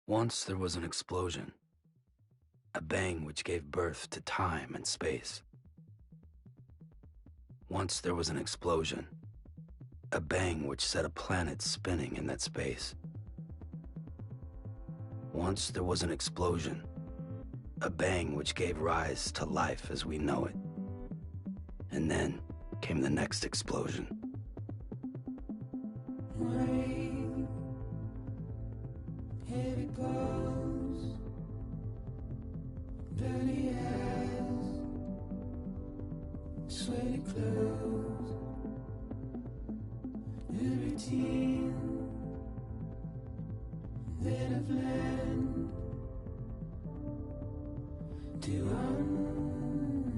Once there was an explosion, a bang which gave birth to time and space. Once there was an explosion, a bang which set a planet spinning in that space. Once there was an explosion, a bang which gave rise to life as we know it. And then came the next explosion. Rain, heavy clothes, dirty eyes, sweaty clothes, a routine that I've learned to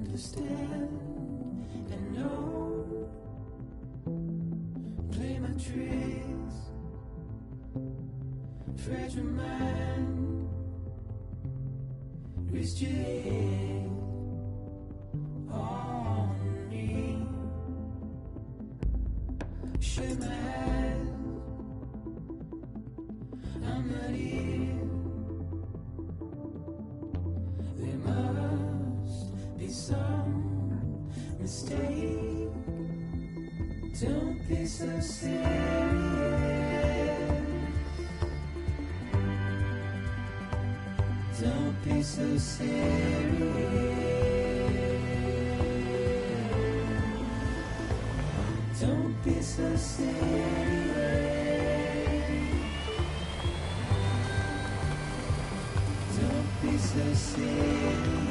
understand and know. Play my tricks, fragile mind, rest your head on me. Shut my eyes, I'm not here. There must be some mistake. Don't be so serious. Don't be so serious. Don't be so serious. Don't be so serious.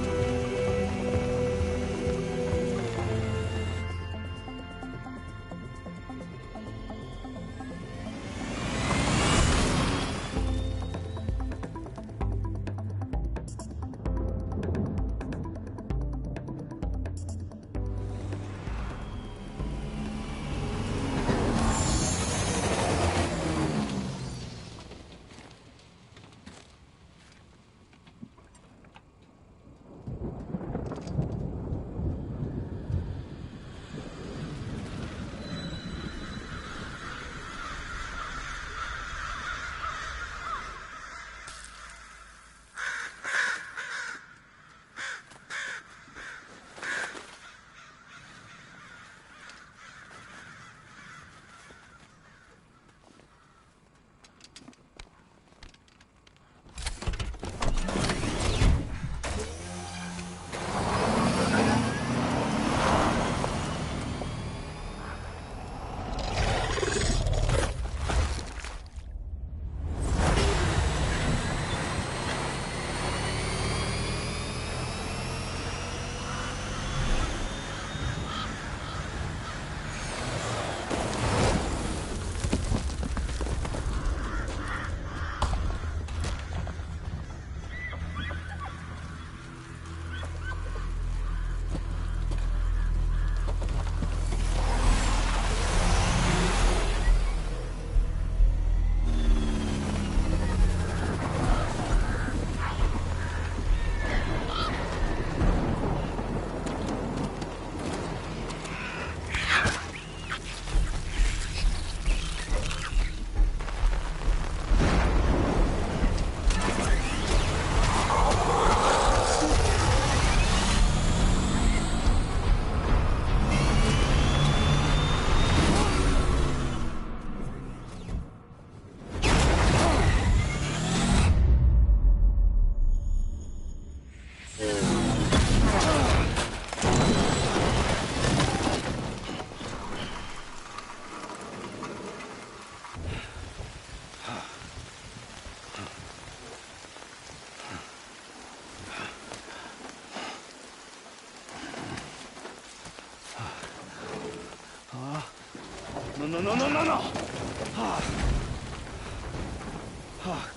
No.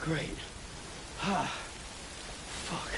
Great. Fuck.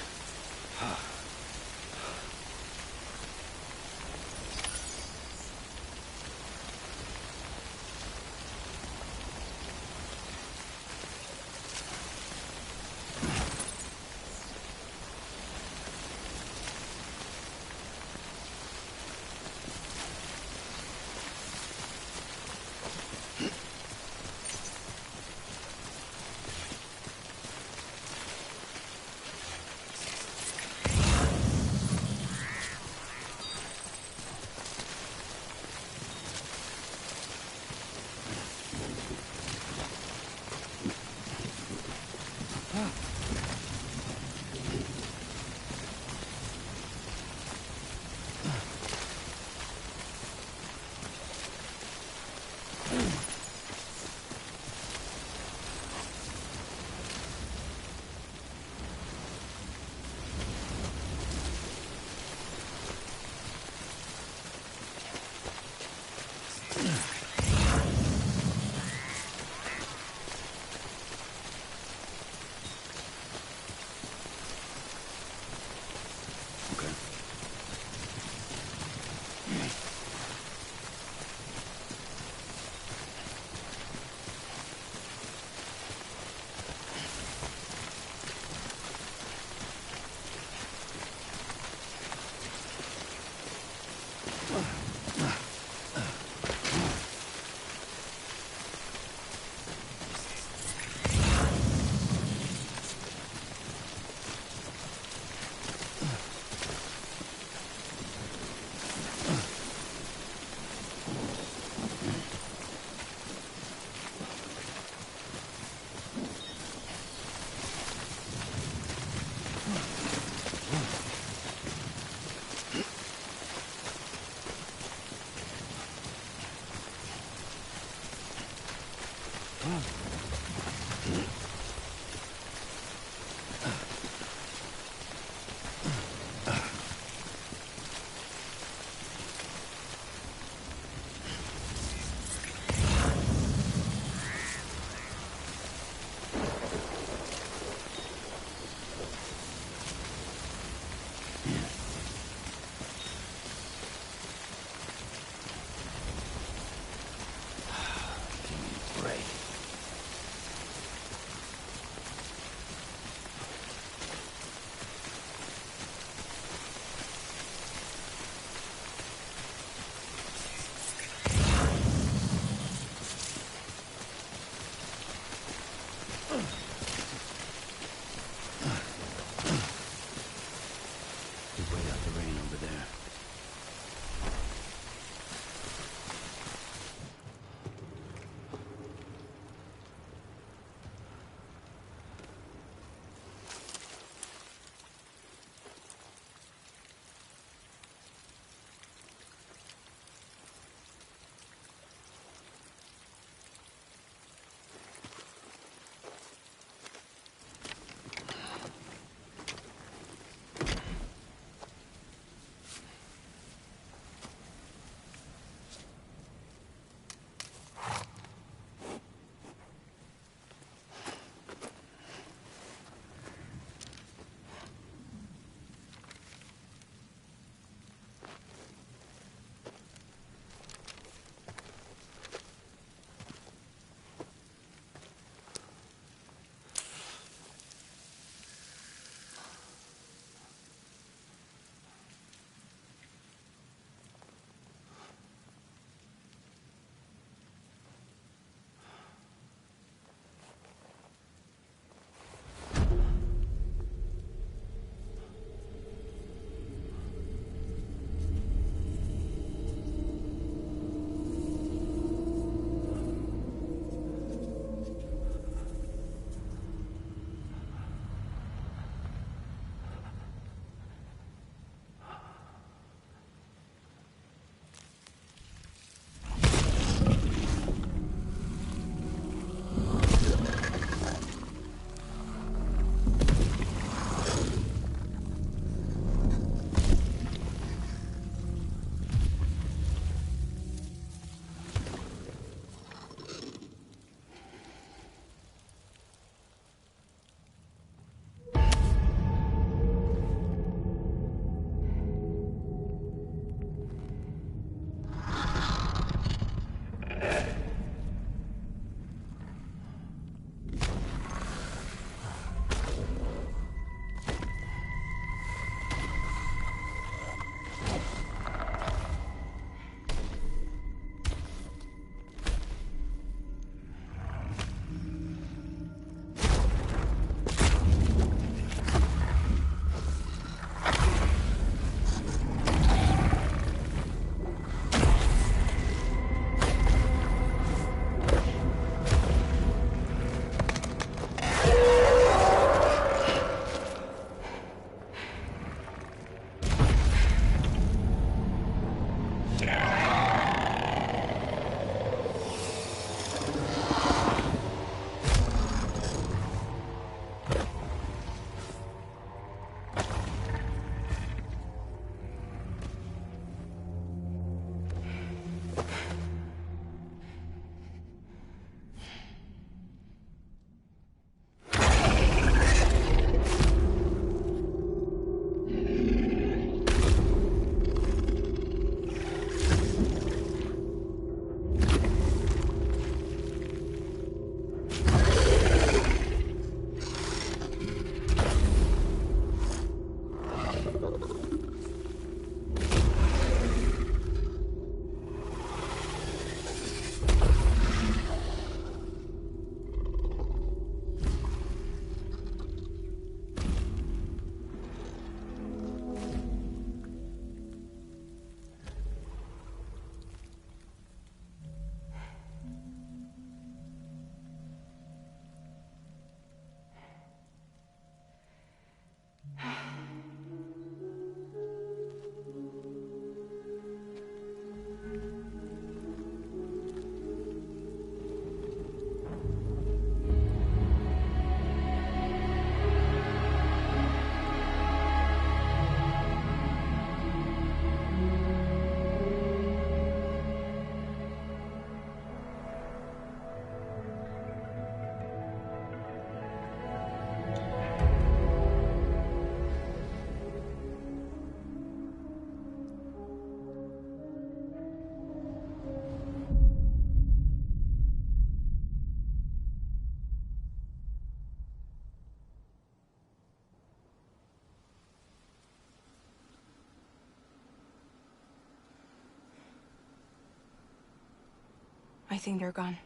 I think they're gone.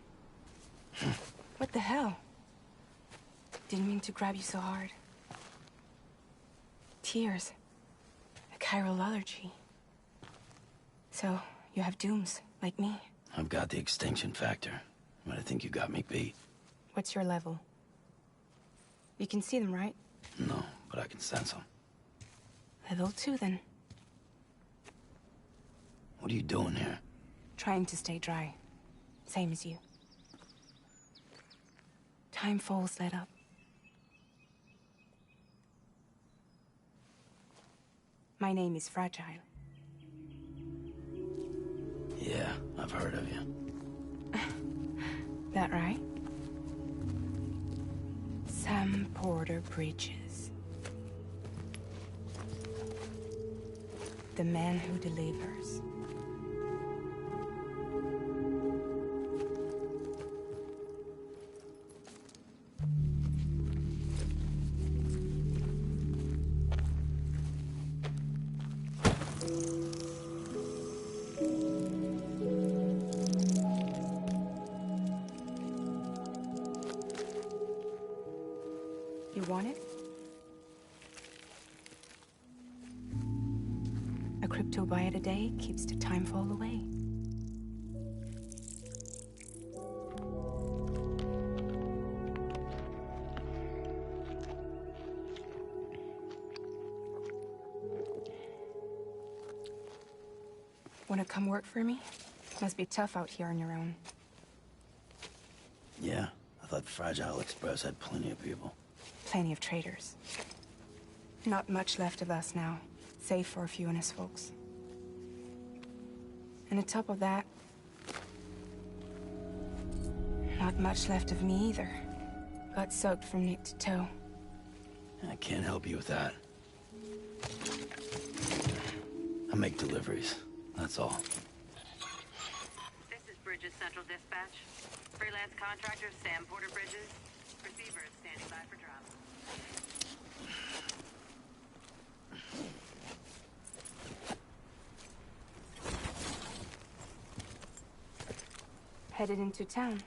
What the hell? Didn't mean to grab you so hard. Tears. A chiral allergy. So, you have dooms, like me. I've got the extinction factor, but I think you got me beat. What's your level? You can see them, right? No, but I can sense them. Level 2, then. What are you doing here? Trying to stay dry. Same as you. Time falls let up. My name is Fragile. Yeah, I've heard of you. That right? Sam Porter Bridges. The man who delivers. You want it? A crypto byte a day keeps the time fall away. Wanna come work for me? Must be tough out here on your own. Yeah, I thought Fragile Express had plenty of people. Plenty of traitors. Not much left of us now, save for a few honest folks. And on top of that, not much left of me either. Got soaked from neck to toe. I can't help you with that. I make deliveries, that's all. This is Bridges Central Dispatch. Freelance contractor Sam Porter Bridges. Receiver is standing by for drop. Headed into town.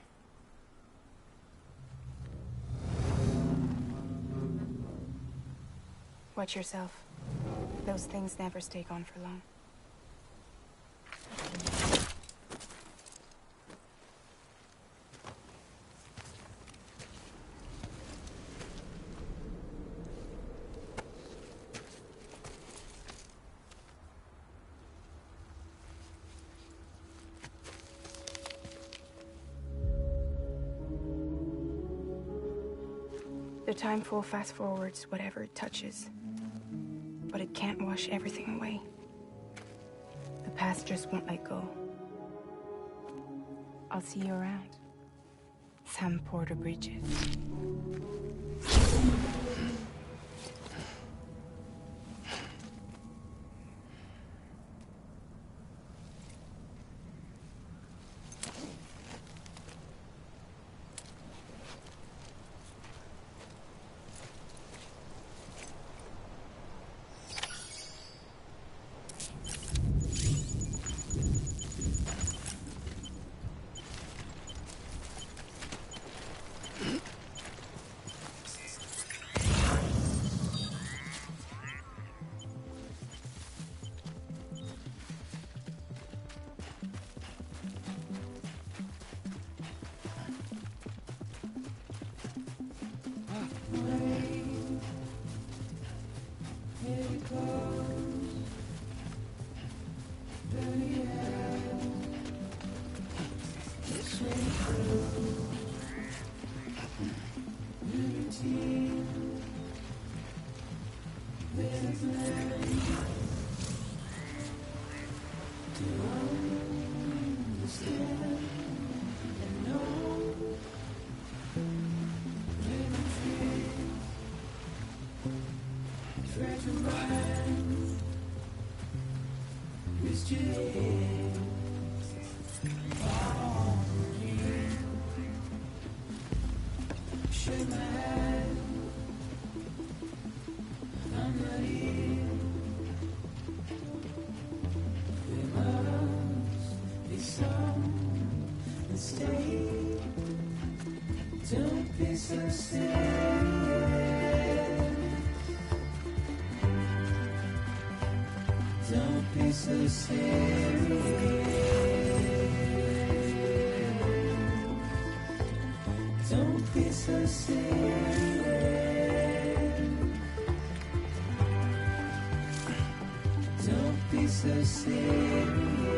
Watch yourself. Those things never stay gone for long. The time fall fast forwards whatever it touches. But it can't wash everything away. The past just won't let go. I'll see you around. Sam Porter Bridges. mistake. Don't be so serious. Don't be so serious. Don't be so serious. Don't be so serious.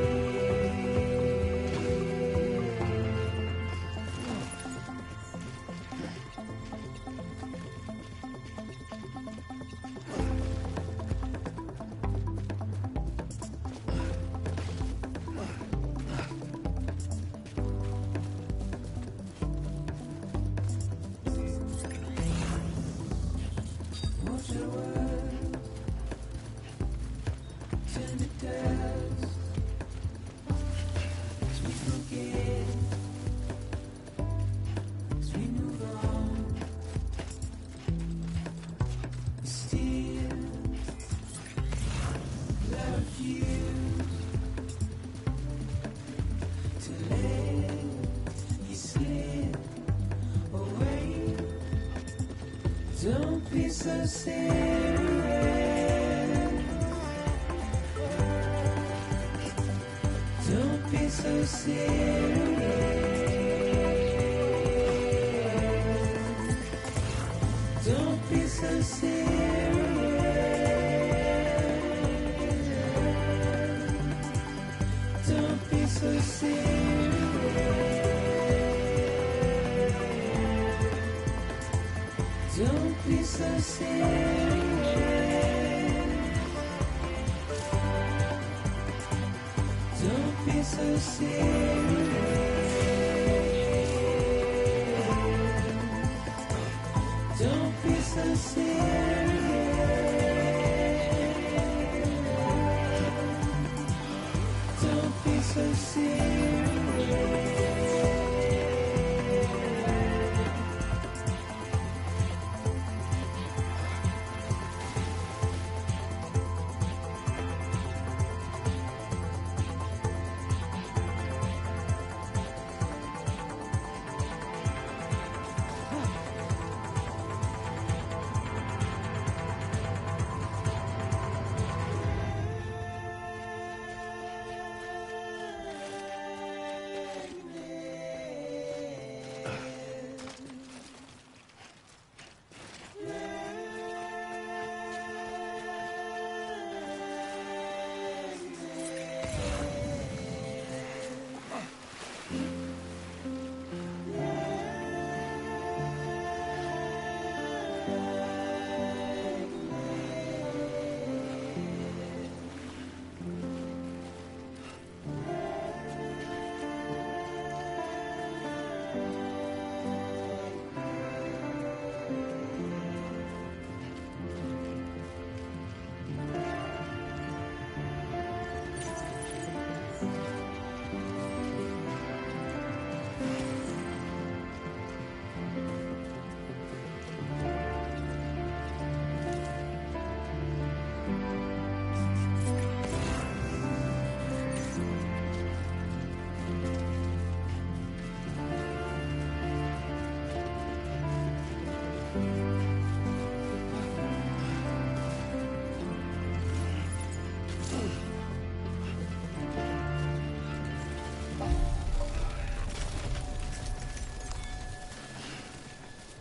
What's your word? Turn to dust. As we forget, as we move on, we still love you. To let you slip away. Don't be so serious. Don't be so serious. Don't be so serious. Don't be so serious. Don't be so serious. Don't be so serious. Don't be so serious. Don't be so serious.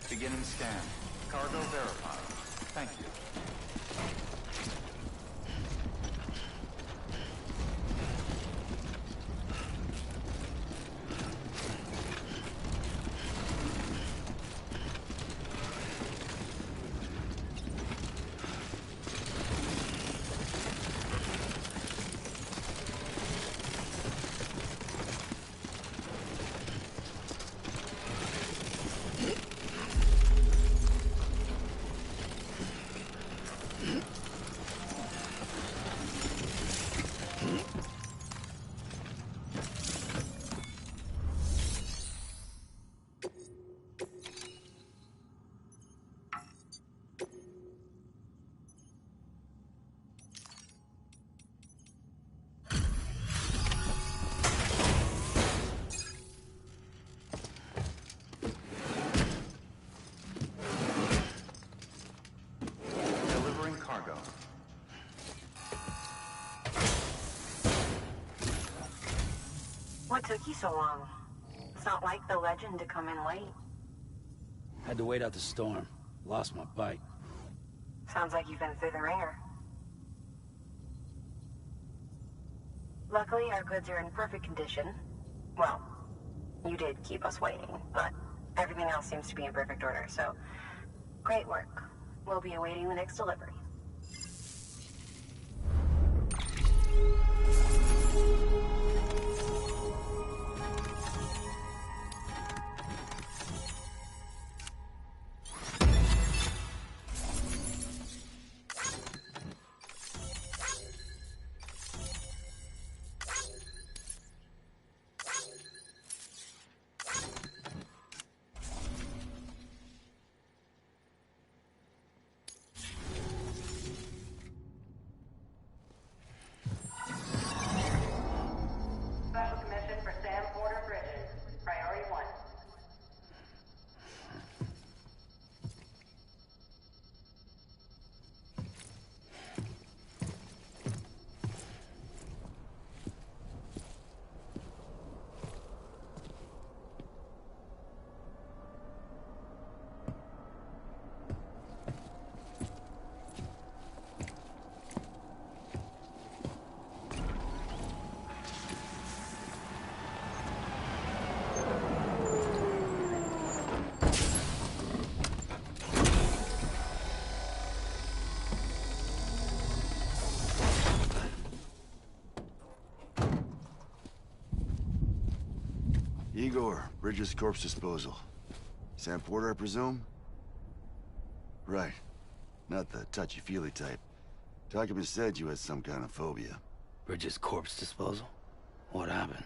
Beginning scan. Cargo verified. Thank you. What took you so long? It's not like the legend to come in late. Had to wait out the storm. Lost my bike. Sounds like you've been through the ringer. Luckily, our goods are in perfect condition. Well, you did keep us waiting, but everything else seems to be in perfect order, so great work. We'll be awaiting the next delivery. Special commission for Sam Porter Bridges. Priority 1. Igor, Bridges Corpse Disposal. Sam Porter, I presume? Right. Not the touchy-feely type. Document said you had some kind of phobia. Bridges corpse disposal? What happened?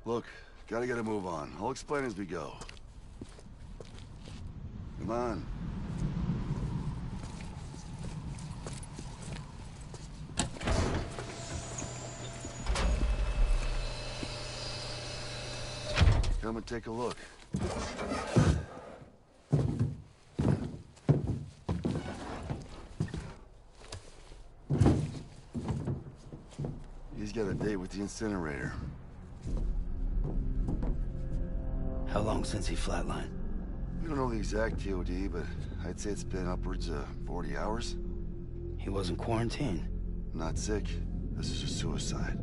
Look, gotta get a move on. I'll explain as we go. Come on. Come and take a look. He's got a date with the incinerator. How long since he flatlined? We don't know the exact TOD, but I'd say it's been upwards of 40 hours. He wasn't quarantined. Not sick. This is a suicide.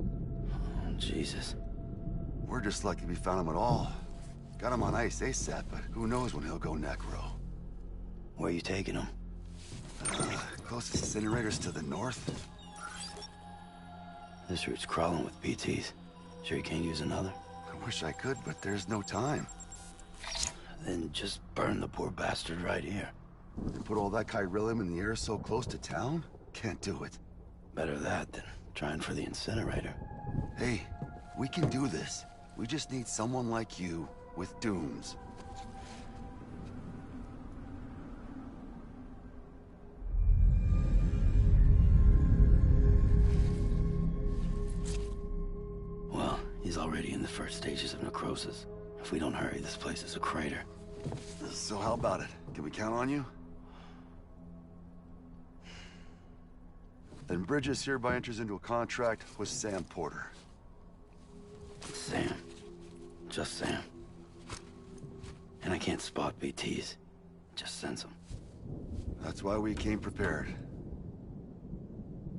Oh, Jesus. We're just lucky we found him at all. Got him on ice ASAP, but who knows when he'll go necro. Where you taking him? Closest incinerators to the north. This route's crawling with BTs. Sure you can't use another? I wish I could, but there's no time. Then just burn the poor bastard right here. And put all that chiralium in the air so close to town? Can't do it. Better that than trying for the incinerator. Hey, we can do this. We just need someone like you with dooms. Well, he's already in the first stages of necrosis. If we don't hurry, this place is a crater. So how about it? Can we count on you? Then Bridges hereby enters into a contract with Sam Porter. Sam. Just Sam. And I can't spot BTs. Just sense them. That's why we came prepared.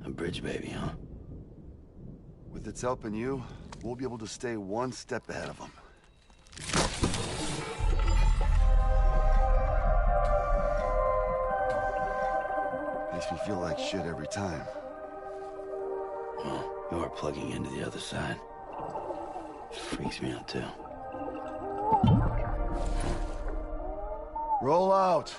A bridge baby, huh? With its help and you, we'll be able to stay one step ahead of them. Makes me feel like shit every time. Well, you're plugging into the other side. It freaks me out, too. Roll out!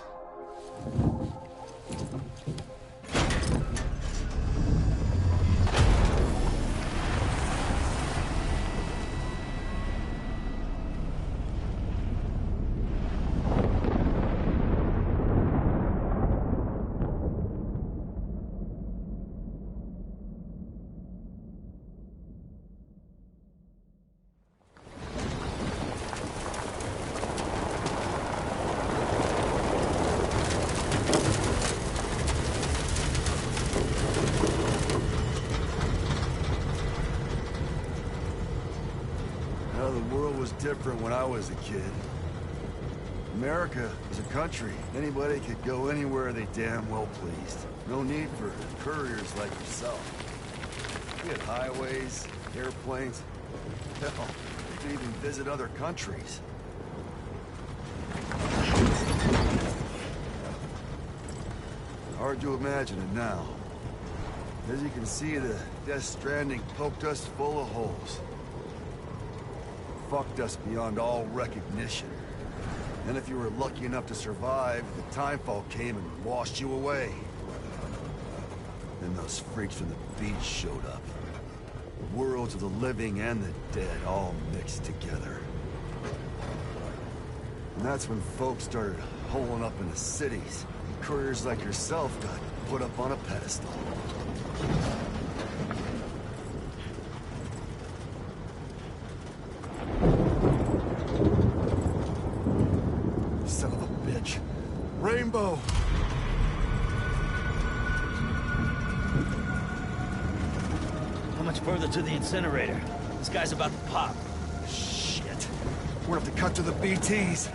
The world was different when I was a kid. America was a country. Anybody could go anywhere they damn well pleased. No need for couriers like yourself. We had highways, airplanes. Hell, we could even visit other countries. Hard to imagine it now. As you can see, the Death Stranding poked us full of holes. Fucked us beyond all recognition. And if you were lucky enough to survive, the timefall came and washed you away. Then those freaks from the beach showed up. Worlds of the living and the dead all mixed together. And that's when folks started holing up in the cities. And couriers like yourself got put up on a pedestal. Son of a bitch. Rainbow! How much further to the incinerator? This guy's about to pop. Shit. We're gonna have to cut to the BTs.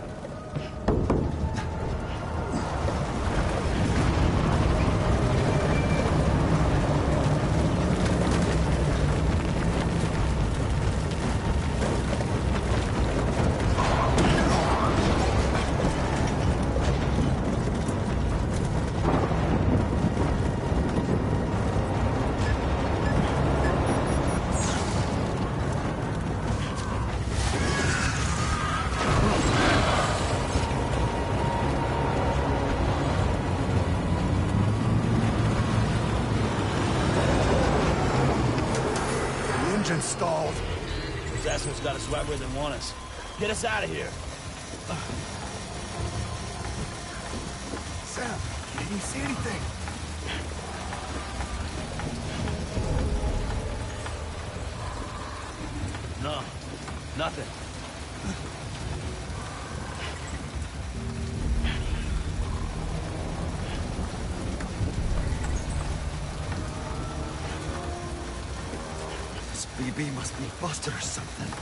Installed. Those assholes got us right where they want us. Get us out of here. Sam, can you see anything? No, nothing. BB must be busted or something.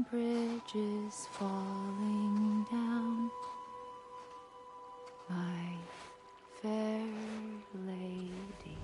bridges falling down, my fair lady.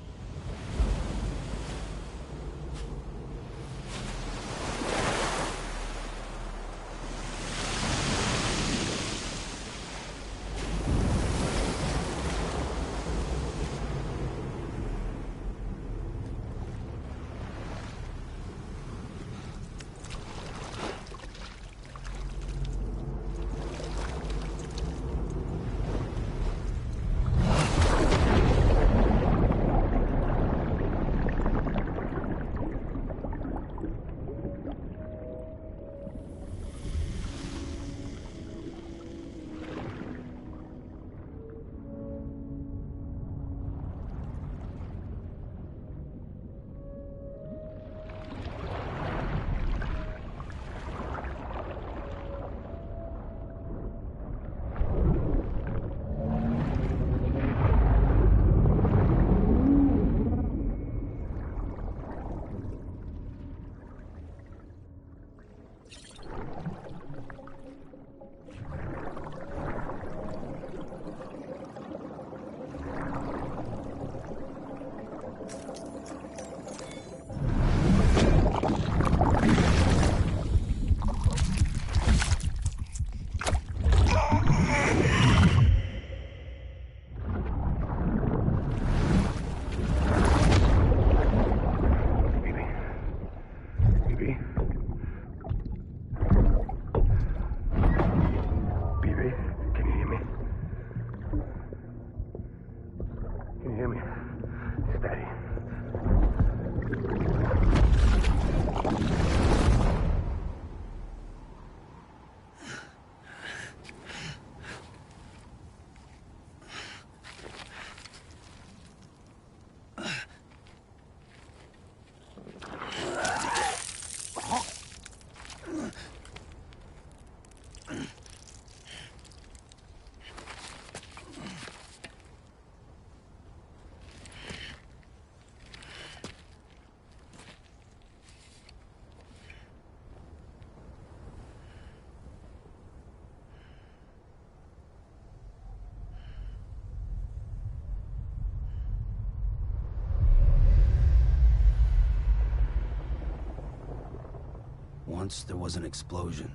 Once there was an explosion.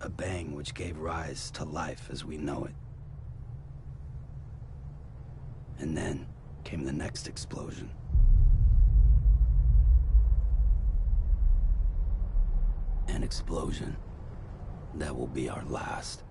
A bang which gave rise to life as we know it. And then came the next explosion. An explosion that will be our last.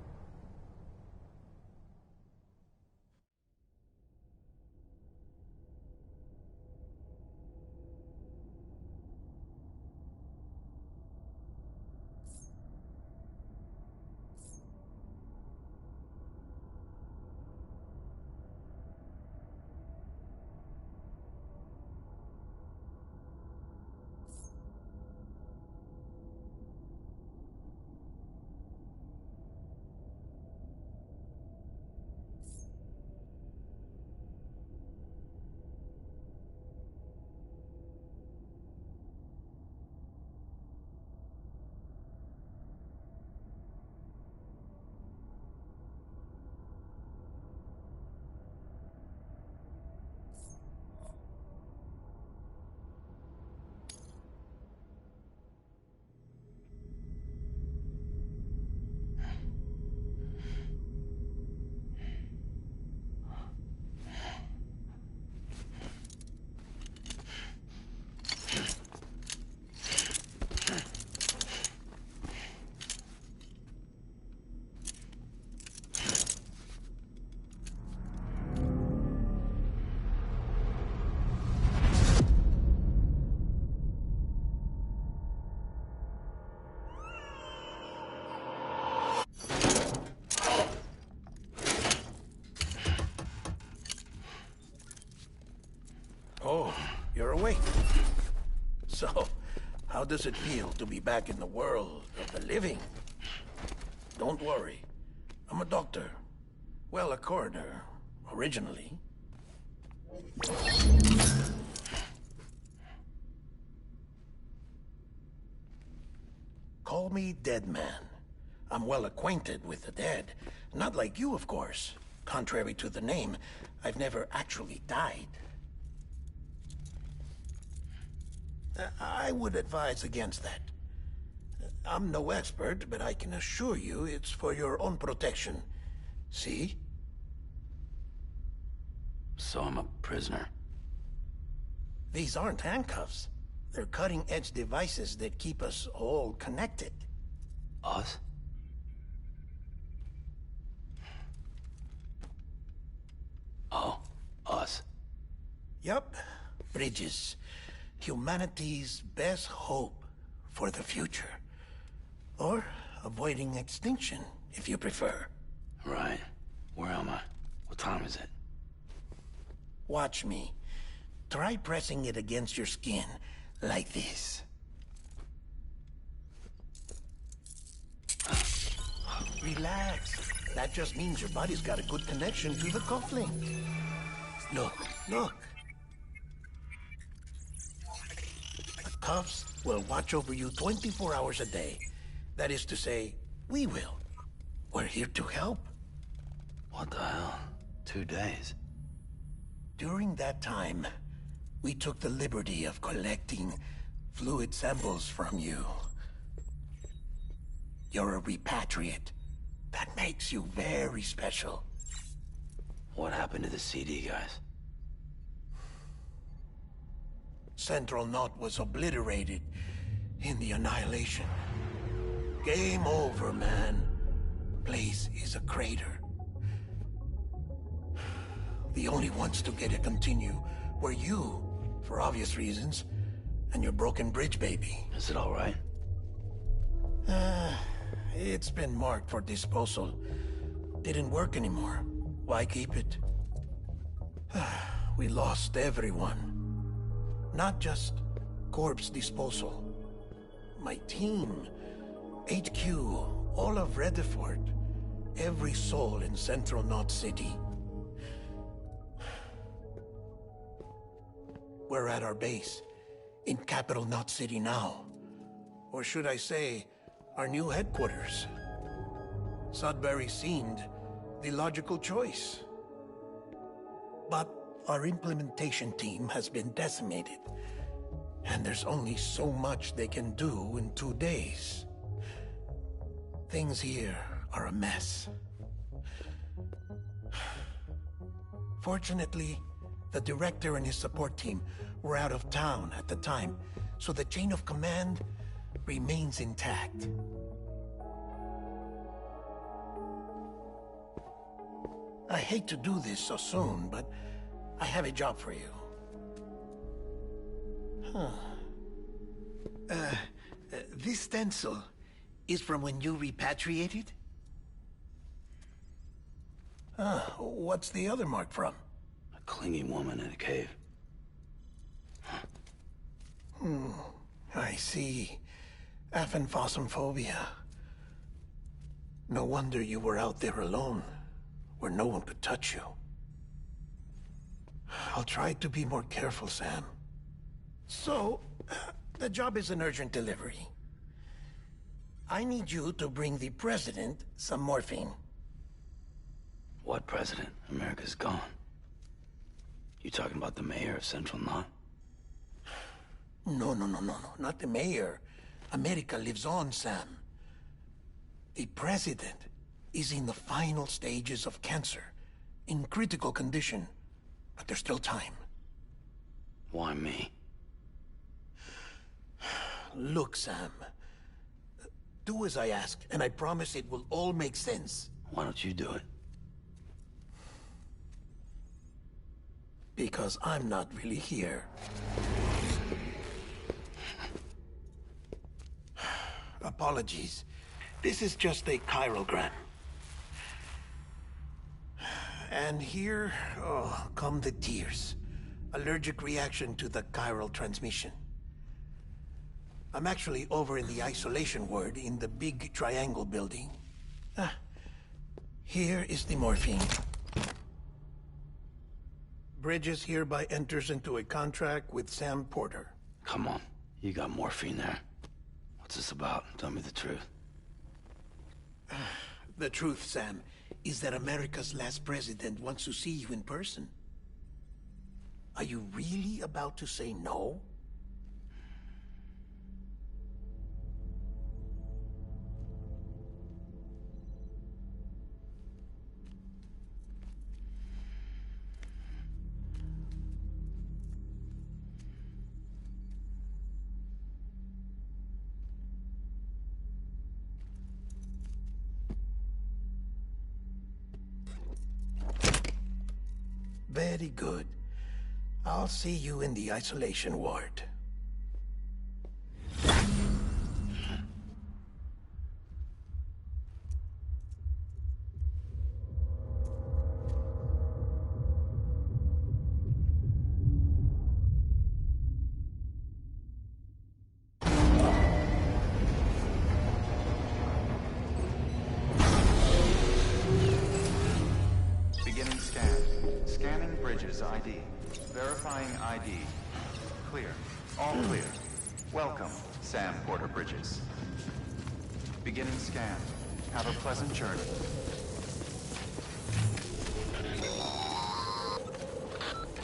Oh, you're awake. So, how does it feel to be back in the world of the living? Don't worry. I'm a doctor. Well, a coroner, originally. Call me Dead Man. I'm well acquainted with the dead. Not like you, of course. Contrary to the name, I've never actually died. I would advise against that. I'm no expert, but I can assure you it's for your own protection. See? So I'm a prisoner. These aren't handcuffs. They're cutting-edge devices that keep us all connected. Us? Oh, us. Yup. Bridges. Humanity's best hope for the future. Or avoiding extinction, if you prefer. Right. Where am I? What time is it? Watch me. Try pressing it against your skin, like this. Relax. That just means your body's got a good connection to the cufflink. Look, look. The cuffs will watch over you 24 hours a day. That is to say, we will. We're here to help. What the hell? 2 days? During that time, we took the liberty of collecting fluid samples from you. You're a repatriate. That makes you very special. What happened to the CD guys? Central Knot was obliterated in the Annihilation. Game over, man. Place is a crater. The only ones to get to continue were you, for obvious reasons, and your broken bridge baby. Is it all right? It's been marked for disposal. Didn't work anymore. Why keep it? We lost everyone. Not just corpse disposal. My team, HQ, all of Redefort, every soul in Central Knot City. We're at our base, in Capital Knot City now. Or should I say, our new headquarters. Sudbury seemed the logical choice. But our implementation team has been decimated. And there's only so much they can do in 2 days. Things here are a mess. Fortunately, the director and his support team were out of town at the time, so the chain of command remains intact. I hate to do this so soon, but I have a job for you. This stencil is from when you repatriated? What's the other mark from? A clinging woman in a cave. I see. Aphenphosmphobia. No wonder you were out there alone, where no one could touch you. I'll try to be more careful, Sam. So, the job is an urgent delivery. I need you to bring the president some morphine. What president? America's gone. You talking about the mayor of Central Knot? No, not the mayor. America lives on, Sam. The president is in the final stages of cancer, in critical condition, but there's still time. Why me? Look, Sam. Do as I ask, and I promise it will all make sense. Why don't you do it? Because I'm not really here. Apologies. This is just a chirogram. And here, come the tears. Allergic reaction to the chiral transmission. I'm actually over in the isolation ward in the big triangle building. Here is the morphine. Bridges hereby enters into a contract with Sam Porter. Come on. You got morphine there. What's this about? Tell me the truth. The truth, Sam, is that America's last president wants to see you in person. Are you really about to say no? Very good. I'll see you in the isolation ward. Beginning scan. Scanning Bridges ID. Verifying ID. Clear. All clear. Welcome, Sam Porter Bridges. Beginning scan. Have a pleasant journey.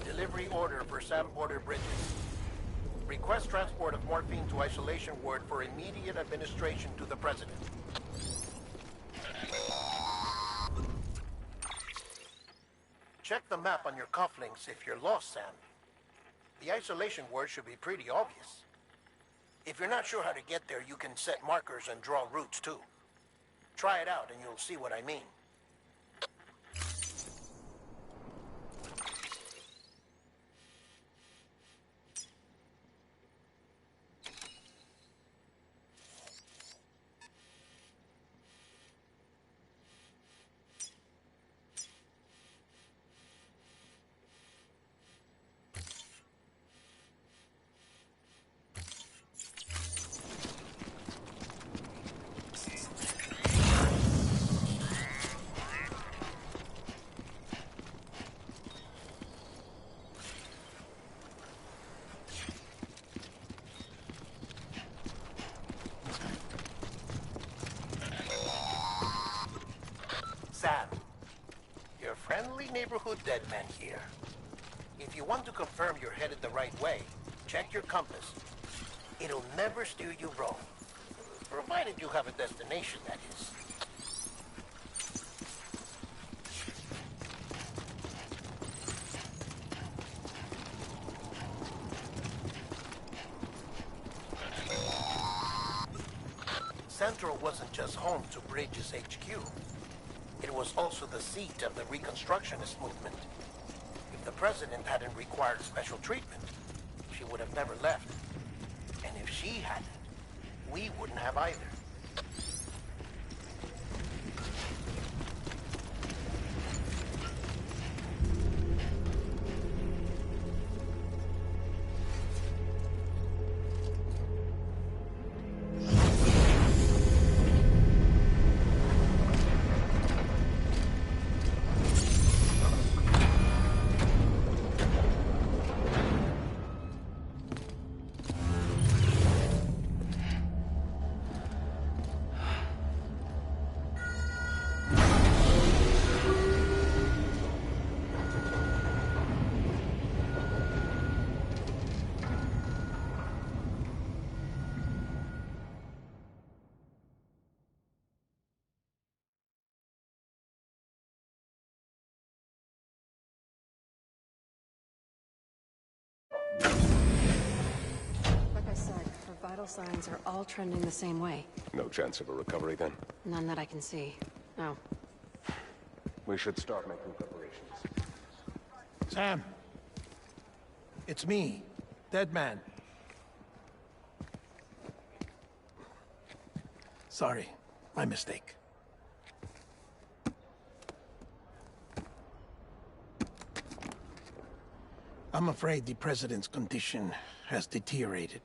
Delivery order for Sam Porter Bridges. Request transport of morphine to isolation ward for immediate administration to the president. Check the map on your cufflinks if you're lost, Sam. The isolation word should be pretty obvious. If you're not sure how to get there, you can set markers and draw routes too. Try it out and you'll see what I mean. Sam, your friendly neighborhood dead man here. If you want to confirm you're headed the right way, check your compass. It'll never steer you wrong. Provided you have a destination, that is. Central wasn't just home to Bridges HQ. It was also the seat of the Reconstructionist movement. If the president hadn't required special treatment, she would have never left. And if she hadn't, we wouldn't have either. Like I said, her vital signs are all trending the same way. No chance of a recovery then? None that I can see. No. We should start making preparations. Sam. It's me, Dead Man. Sorry, my mistake. I'm afraid the president's condition has deteriorated.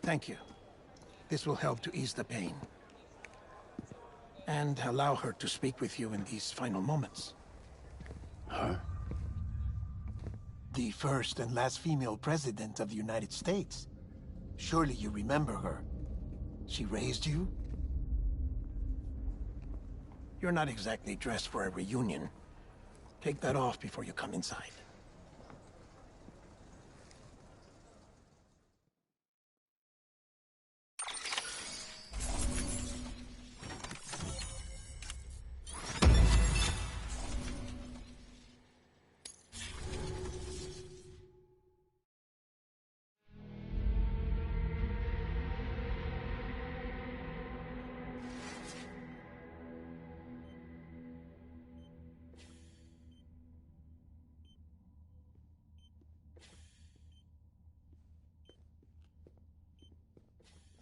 Thank you. This will help to ease the pain. And allow her to speak with you in these final moments. Her? The first and last female president of the United States. Surely you remember her. She raised you? You're not exactly dressed for a reunion. Take that off before you come inside.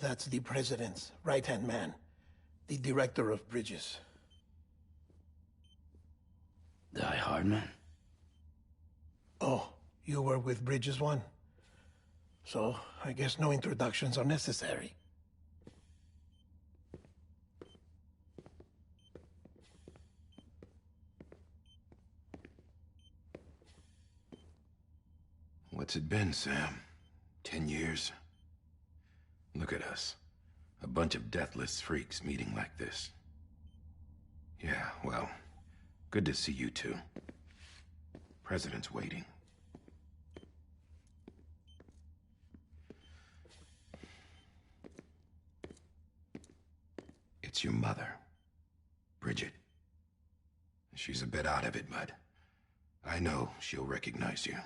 That's the president's right-hand man, the director of bridges. Die Hardman? Oh, you were with Bridges 1? So, I guess no introductions are necessary. What's it been, Sam? 10 years? Look at us. A bunch of deathless freaks meeting like this. Yeah, well, good to see you two. President's waiting. It's your mother, Bridget. She's a bit out of it, but I know she'll recognize you.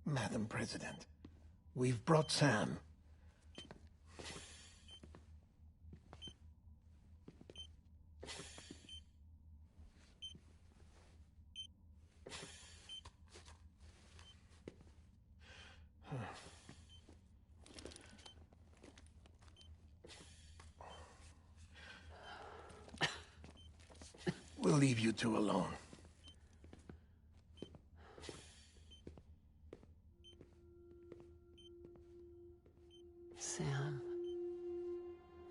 Madam President, we've brought Sam. We'll leave you two alone. Sam,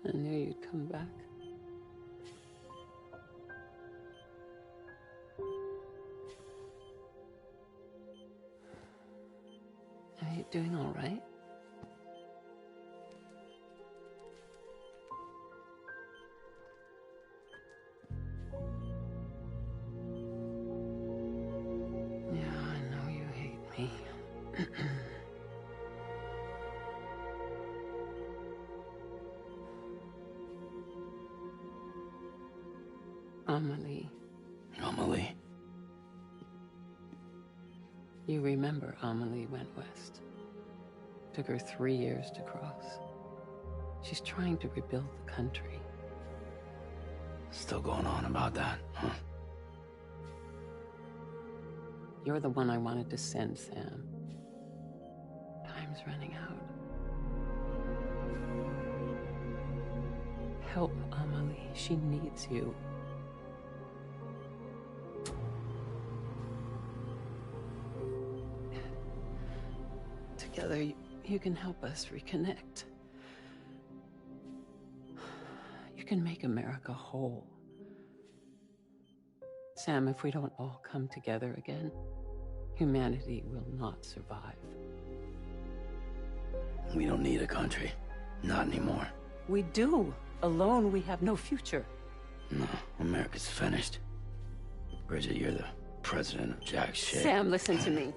I knew you'd come back. Are you doing all right? Amelie. Amelie? You remember Amelie went west. Took her 3 years to cross. She's trying to rebuild the country. Still going on about that, huh? You're the one I wanted to send, Sam. Time's running out. Help Amelie. She needs you. Together, you can help us reconnect. You can make America whole. Sam, if we don't all come together again, humanity will not survive. We don't need a country. Not anymore. We do. Alone, we have no future. No, America's finished. Bridget, you're the president of jack shit. Sam, listen to me.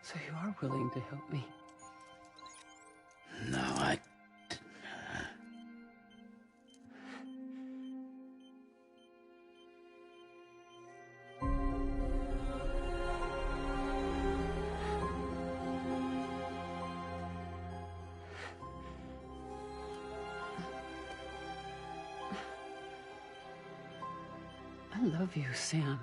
So you are willing to help me? No, I love you, Sam.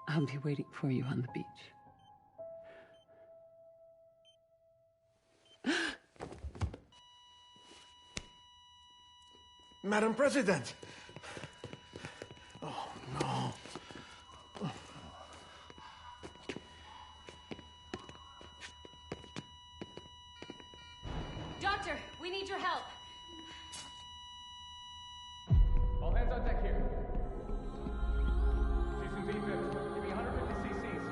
I'll be waiting for you on the beach. Madam President! Oh, no. Doctor, we need your help. All hands on deck here. Jason B. Give me 150 cc's.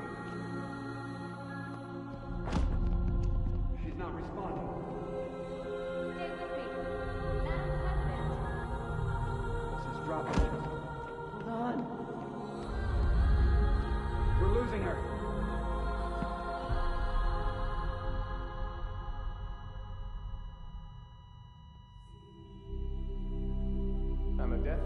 She's not responding. Stay with me. Madam President. This is dropping. Hold on. We're losing her. Time of death?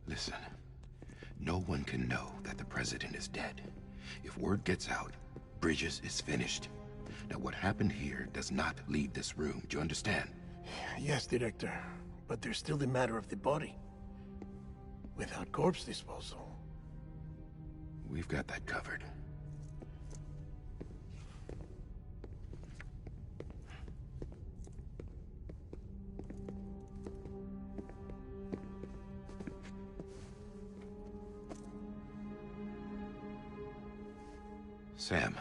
Listen, no one can know that the president is dead. If word gets out, Bridges is finished. Now, what happened here does not leave this room. Do you understand? Yes, Director. But there's still the matter of the body. Without corpse disposal. We've got that covered. Sam,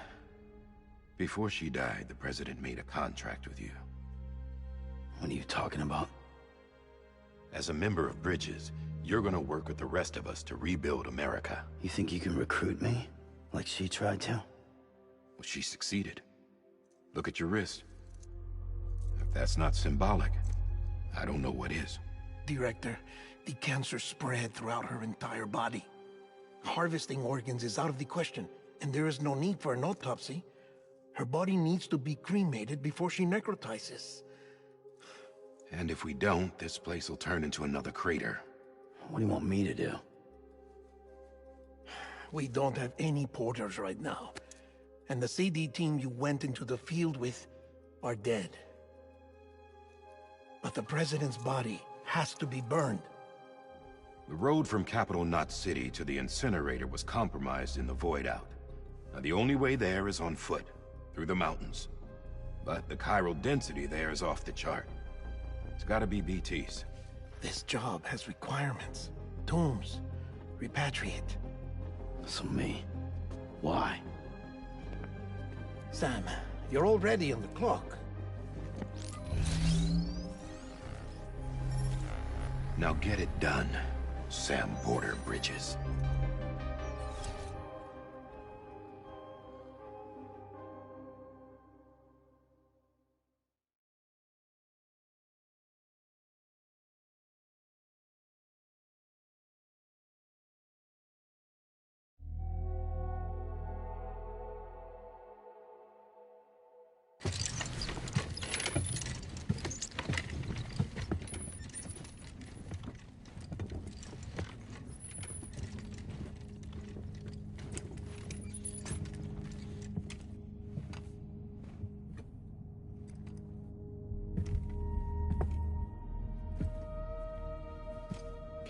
before she died, the president made a contract with you. What are you talking about? As a member of Bridges, you're gonna work with the rest of us to rebuild America. You think you can recruit me? Like she tried to? Well, she succeeded. Look at your wrist. If that's not symbolic, I don't know what is. Director, the cancer spread throughout her entire body. Harvesting organs is out of the question, and there is no need for an autopsy. Her body needs to be cremated before she necrotizes. And if we don't, this place will turn into another crater. What do you want me to do? We don't have any porters right now. And the CD team you went into the field with are dead. But the president's body has to be burned. The road from Capital Knot City to the incinerator was compromised in the Void Out. Now, the only way there is on foot, through the mountains. But the chiral density there is off the chart. It's gotta be BT's. This job has requirements. Tombs. Repatriate. So me. Why? Sam, you're already on the clock. Now get it done, Sam Porter Bridges.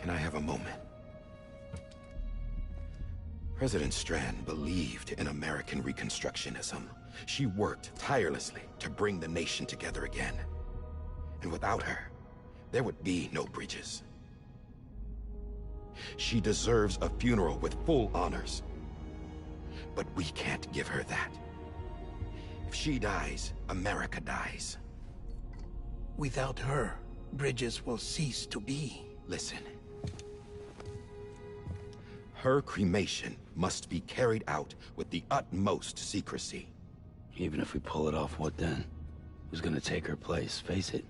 Can I have a moment? President Strand believed in American Reconstructionism. She worked tirelessly to bring the nation together again. And without her, there would be no Bridges. She deserves a funeral with full honors. But we can't give her that. If she dies, America dies. Without her, Bridges will cease to be. Listen. Her cremation must be carried out with the utmost secrecy. Even if we pull it off, what then? Who's gonna take her place? Face it,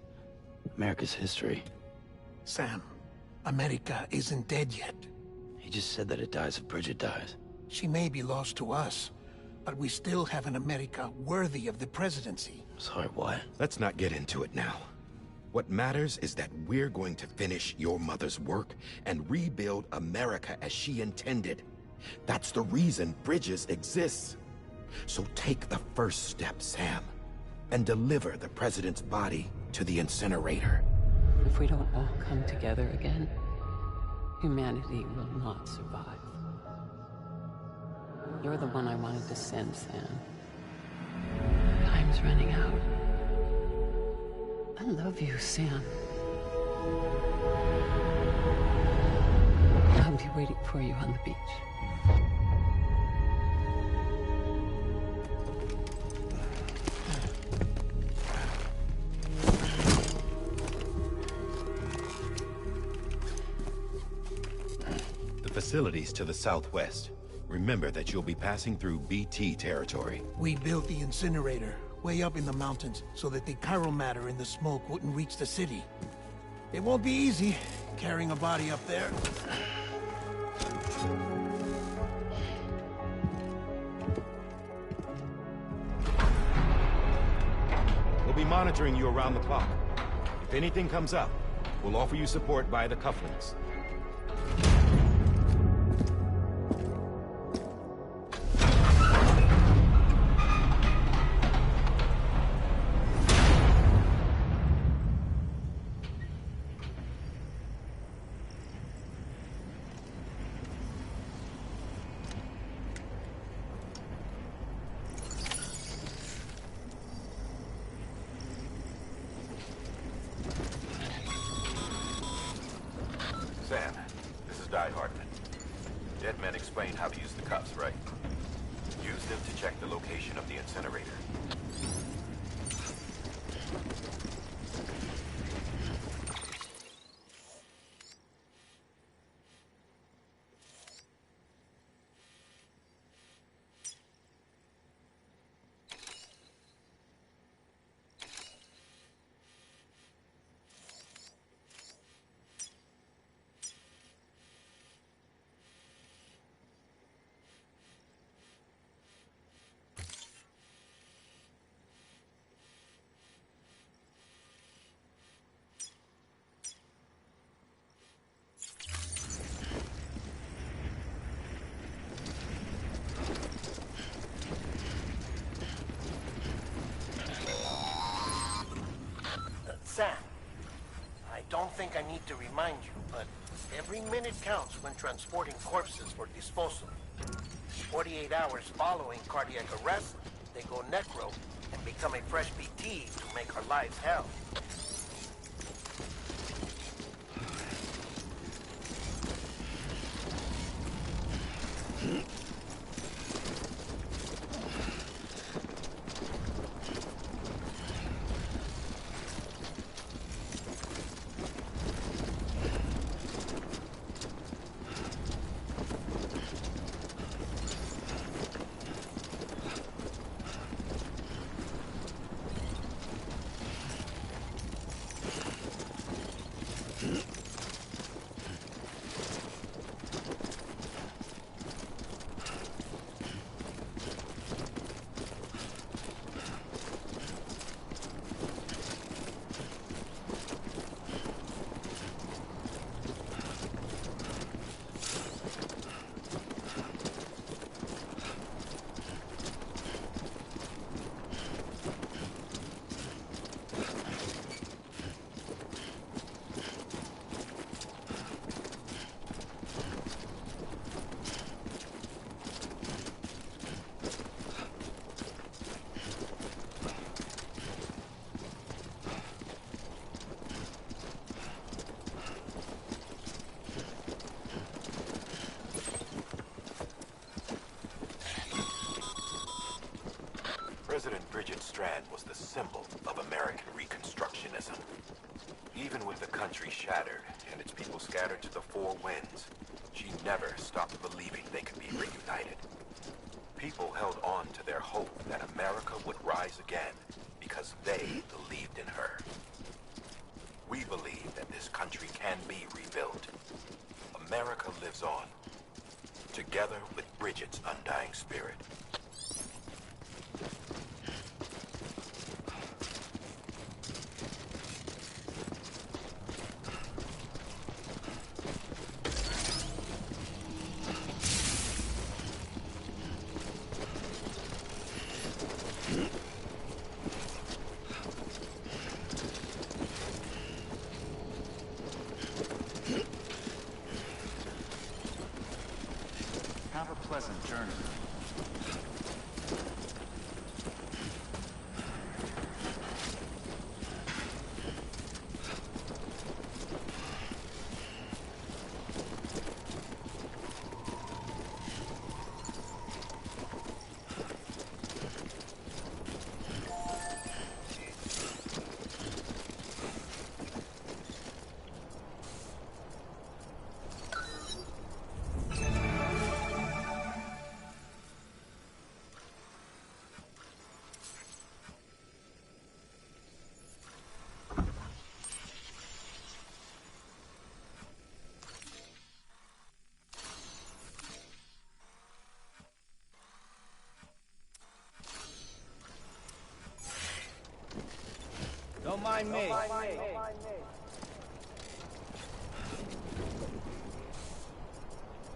America's history. Sam, America isn't dead yet. He just said that it dies if Bridget dies. She may be lost to us, but we still have an America worthy of the presidency. Sorry, what? Let's not get into it now. What matters is that we're going to finish your mother's work and rebuild America as she intended. That's the reason Bridges exists. So take the first step, Sam, and deliver the president's body to the incinerator. If we don't all come together again, humanity will not survive. You're the one I wanted to send, Sam. Time's running out. I love you, Sam. I'll be waiting for you on the beach. The facilities to the southwest. Remember that you'll be passing through BT territory. We built the incinerator way up in the mountains so that the chiral matter in the smoke wouldn't reach the city. It won't be easy carrying a body up there. We'll be monitoring you around the clock. If anything comes up, we'll offer you support via the cufflinks. Sam, this is Di Hartman. Dead men explained how to use the cuffs, right? Use them to check the location of the incinerator. Sam. I don't think I need to remind you, but every minute counts when transporting corpses for disposal. 48 hours following cardiac arrest, they go necro and become a fresh BT to make our lives hell. President Bridget Strand was the symbol of American Reconstructionism. Even with the country shattered and its people scattered to the four winds, she never stopped believing they could be reunited. People held on to their hope that America would rise again because they believed in her. We believe that this country can be rebuilt. America lives on, together with Bridget's undying spirit. Have a pleasant journey. Don't mind me.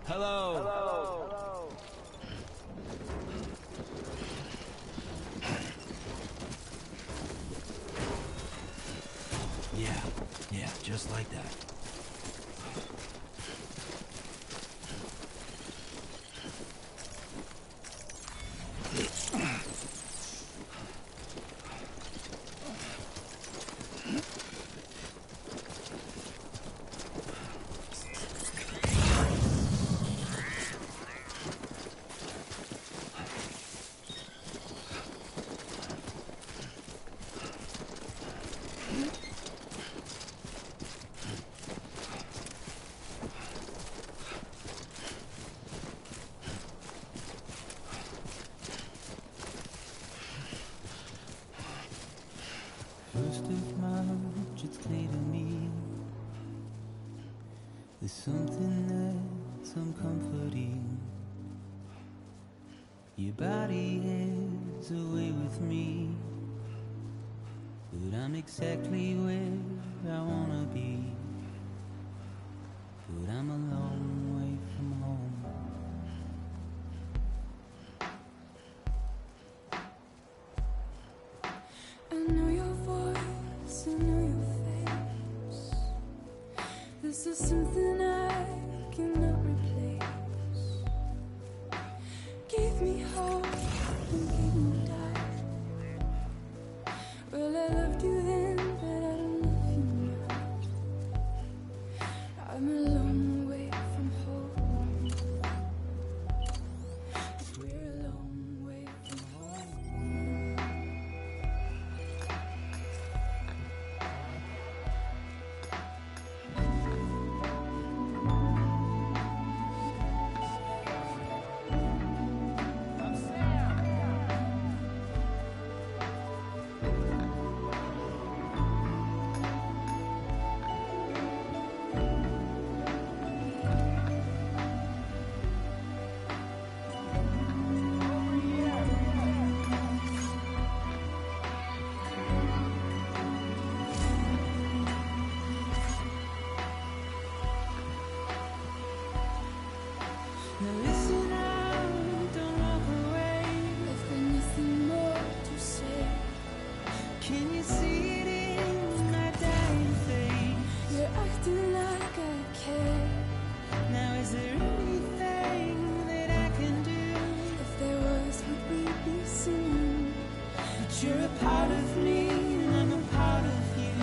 Hello. Yeah, just like that. First of March, it's clear to me there's something that's uncomforting. Your body is away with me, but I'm exactly where I wanna be. But I'm a long way from home. I know your voice, I know your face. Well, I loved you then, but I don't love you now. I'm a long way from home. We're a long way from home. Now listen out, don't walk away. I've got nothing more to say. Can you see it in my dying face? You're acting like I care. Now is there anything that I can do? If there was, would we be singing? But you're a part of me and I'm a part of you.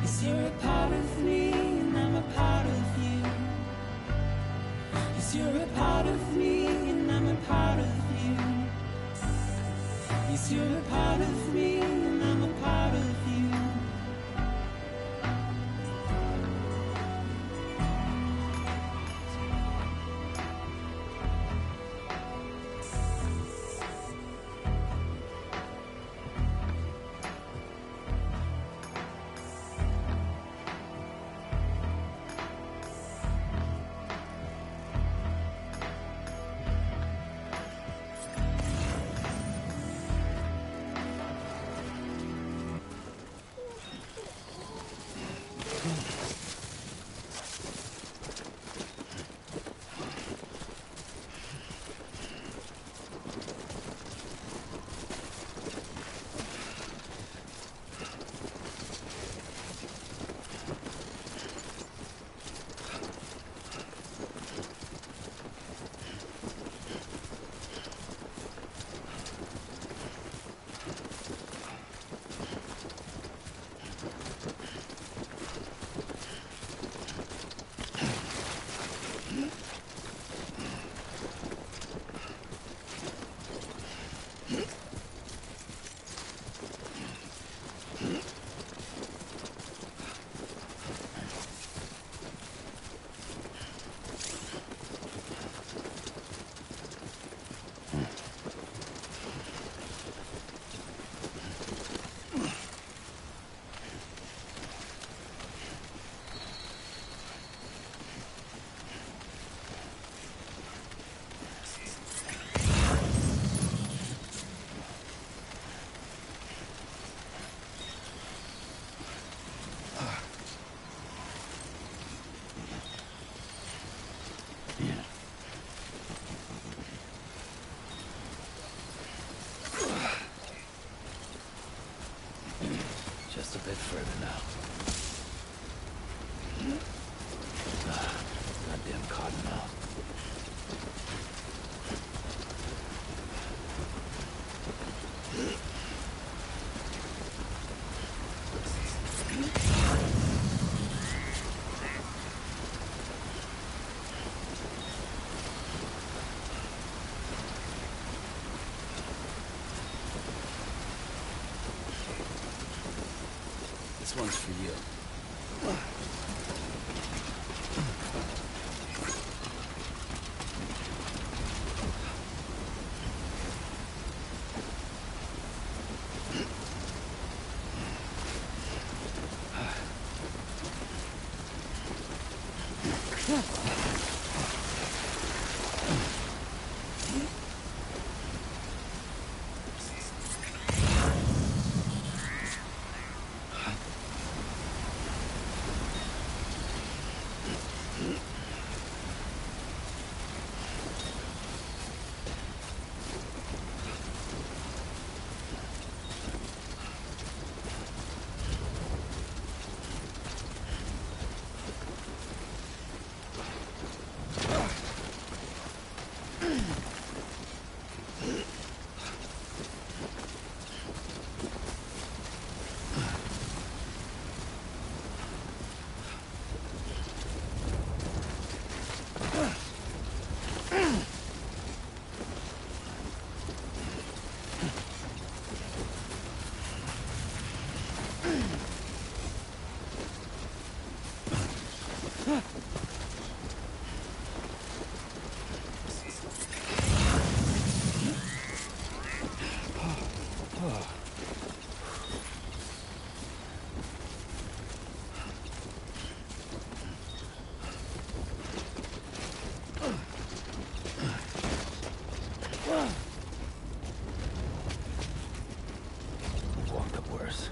Yes, you're a part of me and I'm a part of you. Yes, you're a part of me and I'm a part of you. Yes, you're a part of me and I'm a part of you. Just a bit further now. Goddamn cottonmouth. This one's for you. course.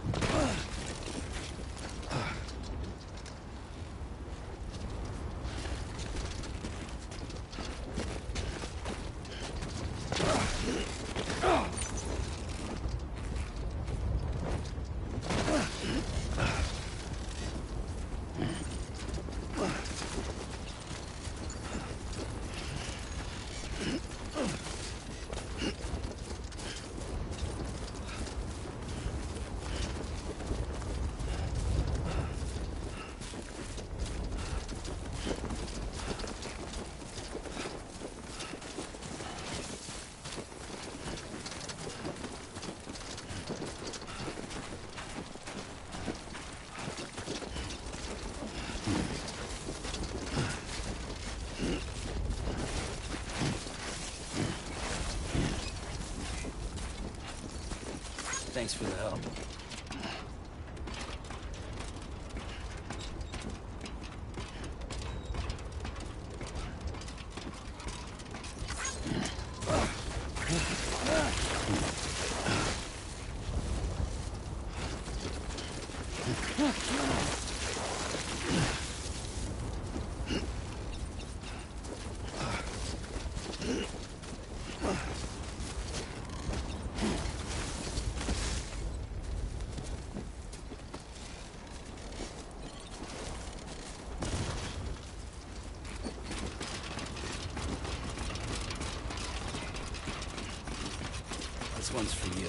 Thanks for the help. This one's for you.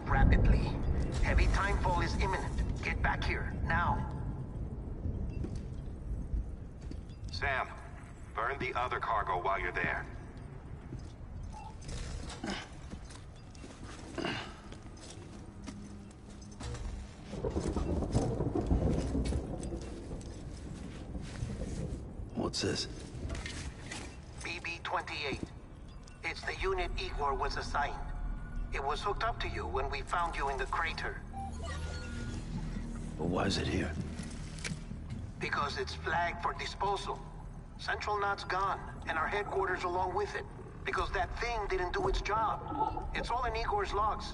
rapidly. Heavy timefall is imminent. Get back here, now. Sam, burn the other cargo while you're there. What's this? BB-28. It's the unit Igor was assigned. It was hooked up to you when we found you in the crater. But why is it here? Because it's flagged for disposal. Central Knot's gone, and our headquarters along with it. Because that thing didn't do its job. It's all in Igor's logs.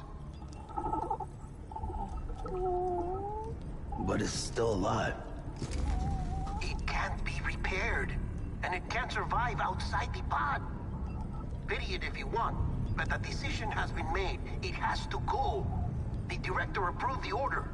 But it's still alive. It can't be repaired, and it can't survive outside the pod. Pity it if you want, but the decision has been made. It has to go. The director approved the order.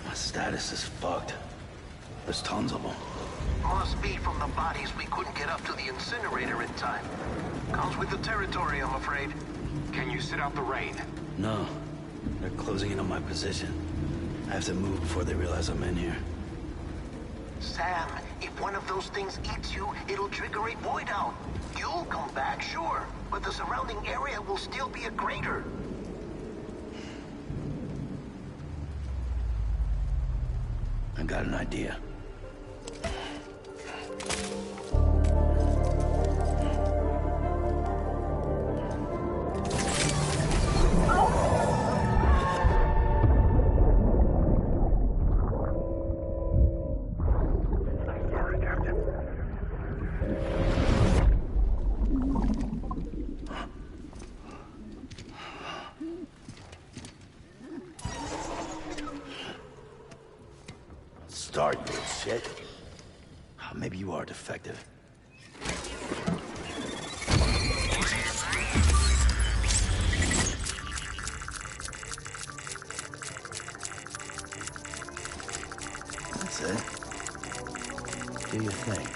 My status is fucked. There's tons of them. Must be from the bodies we couldn't get up to the incinerator in time. Comes with the territory, I'm afraid. Can you sit out the rain? No. They're closing in on my position. I have to move before they realize I'm in here. Sam, if one of those things eats you, it'll trigger a void out. You'll come back, sure, but the surrounding area will still be a crater. I got an idea. Start, you shit. Maybe you are defective. That's it. Do your thing.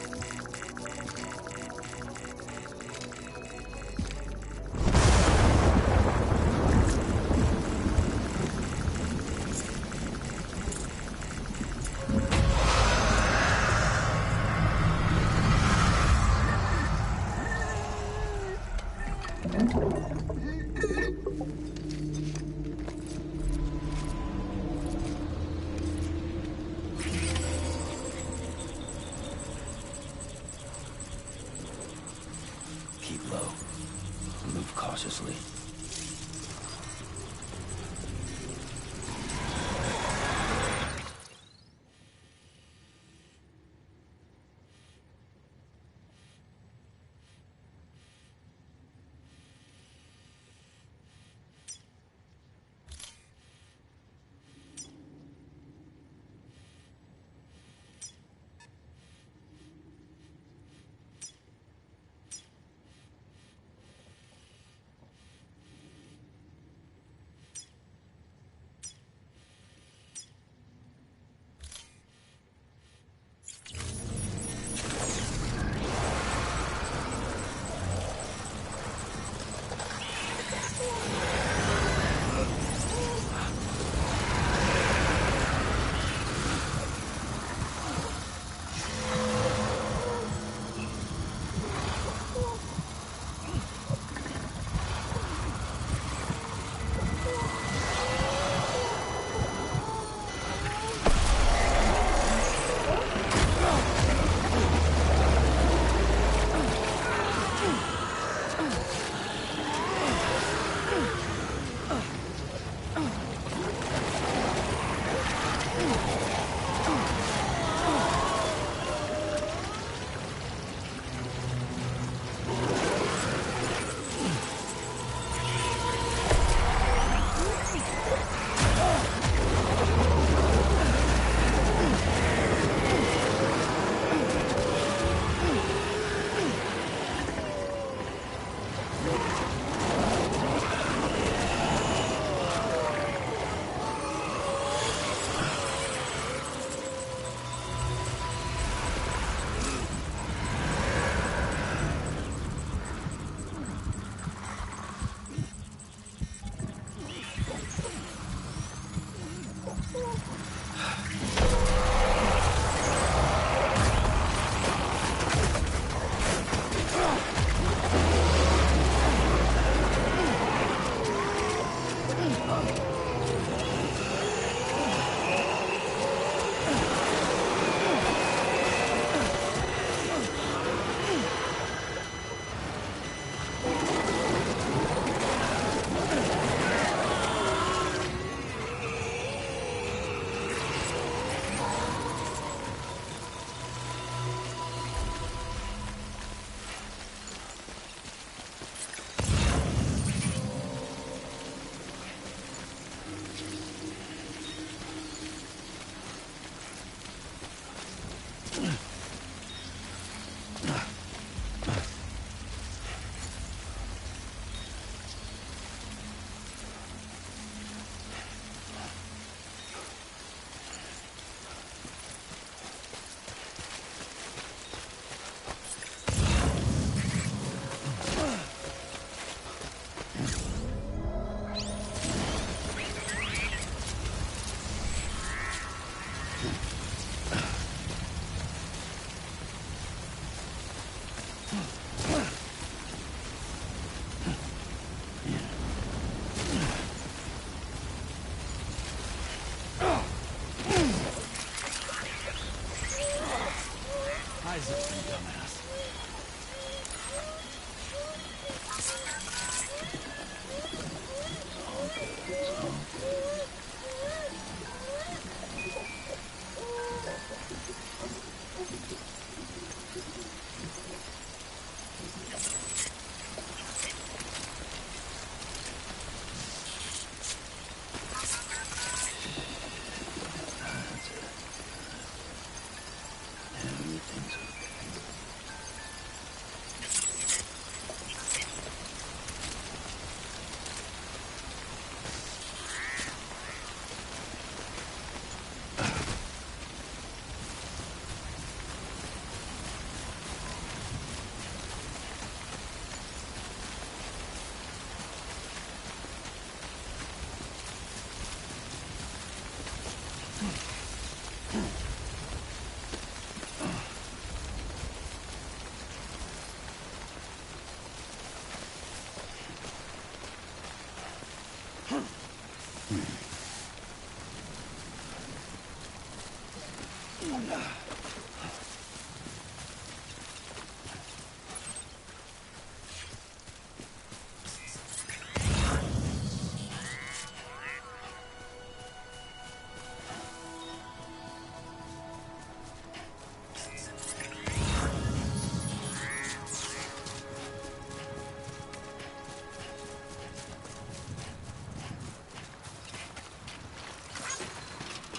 Eyes open, dumbass.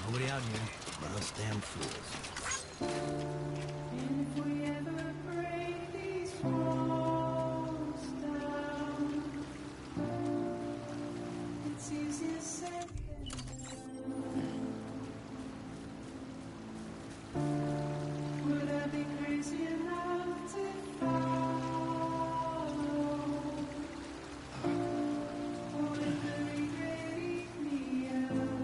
Nobody out here but us damn fools. If we ever break these walls down, it's easier said than done. Would I be crazy enough to follow? Or would the regret eat me out?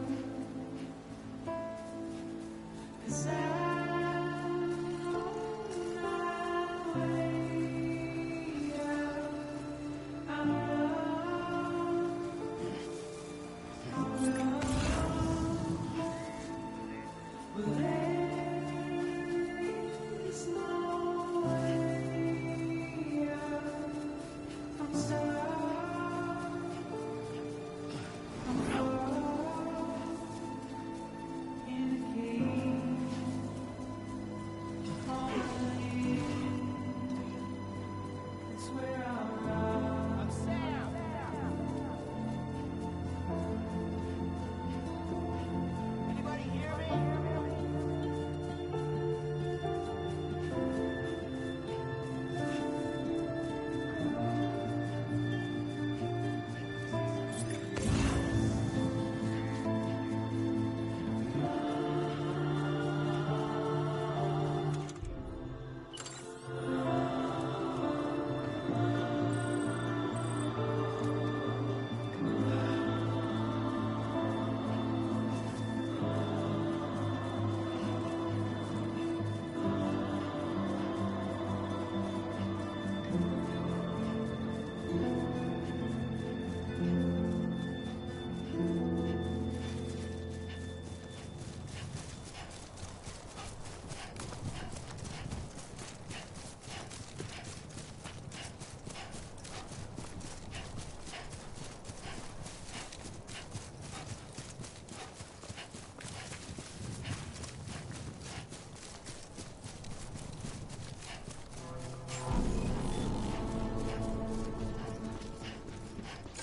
'Cause I'm on my way out. I'm alone. But there's no way out. I'm stuck. I'm lost in a cage. It's where I'm Sam. Anybody hear me?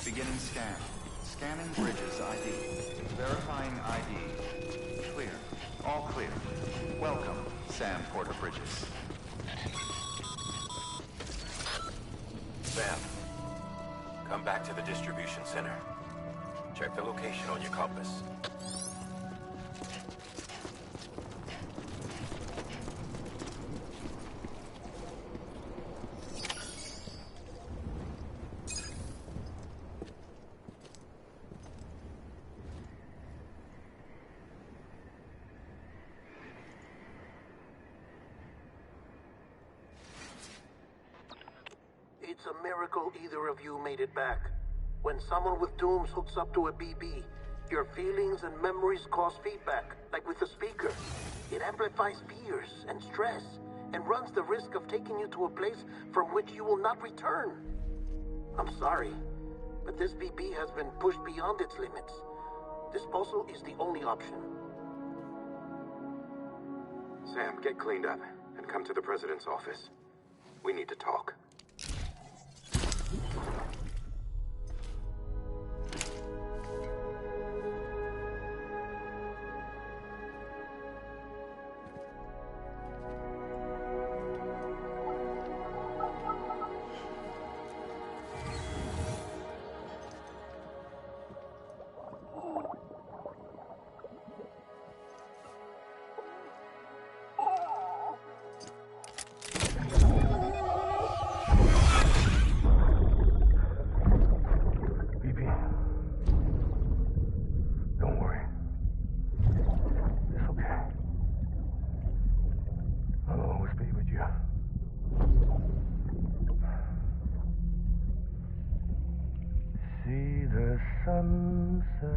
Beginning scan. Scanning bridges ID. Verifying ID. Clear. All clear. Welcome, Sam Porter Bridges. Sam, come back to the distribution center. Check the location on your compass. It's a miracle either of you made it back. When someone with dooms hooks up to a BB, your feelings and memories cause feedback, like with the speaker. It amplifies fears and stress, and runs the risk of taking you to a place from which you will not return. I'm sorry, but this BB has been pushed beyond its limits. Disposal is the only option. Sam, get cleaned up and come to the President's office. We need to talk. Sunset,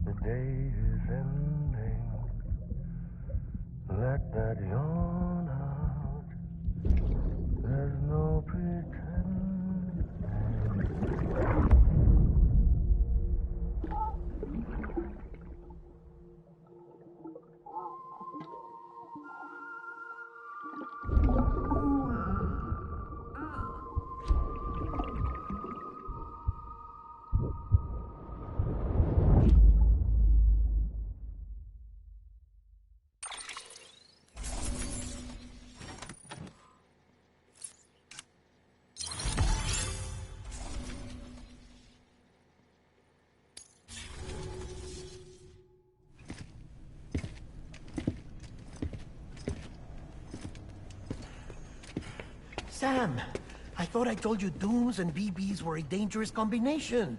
the day is ending. Let that yawn out. There's no pretending. Sam, I thought I told you dooms and BBs were a dangerous combination.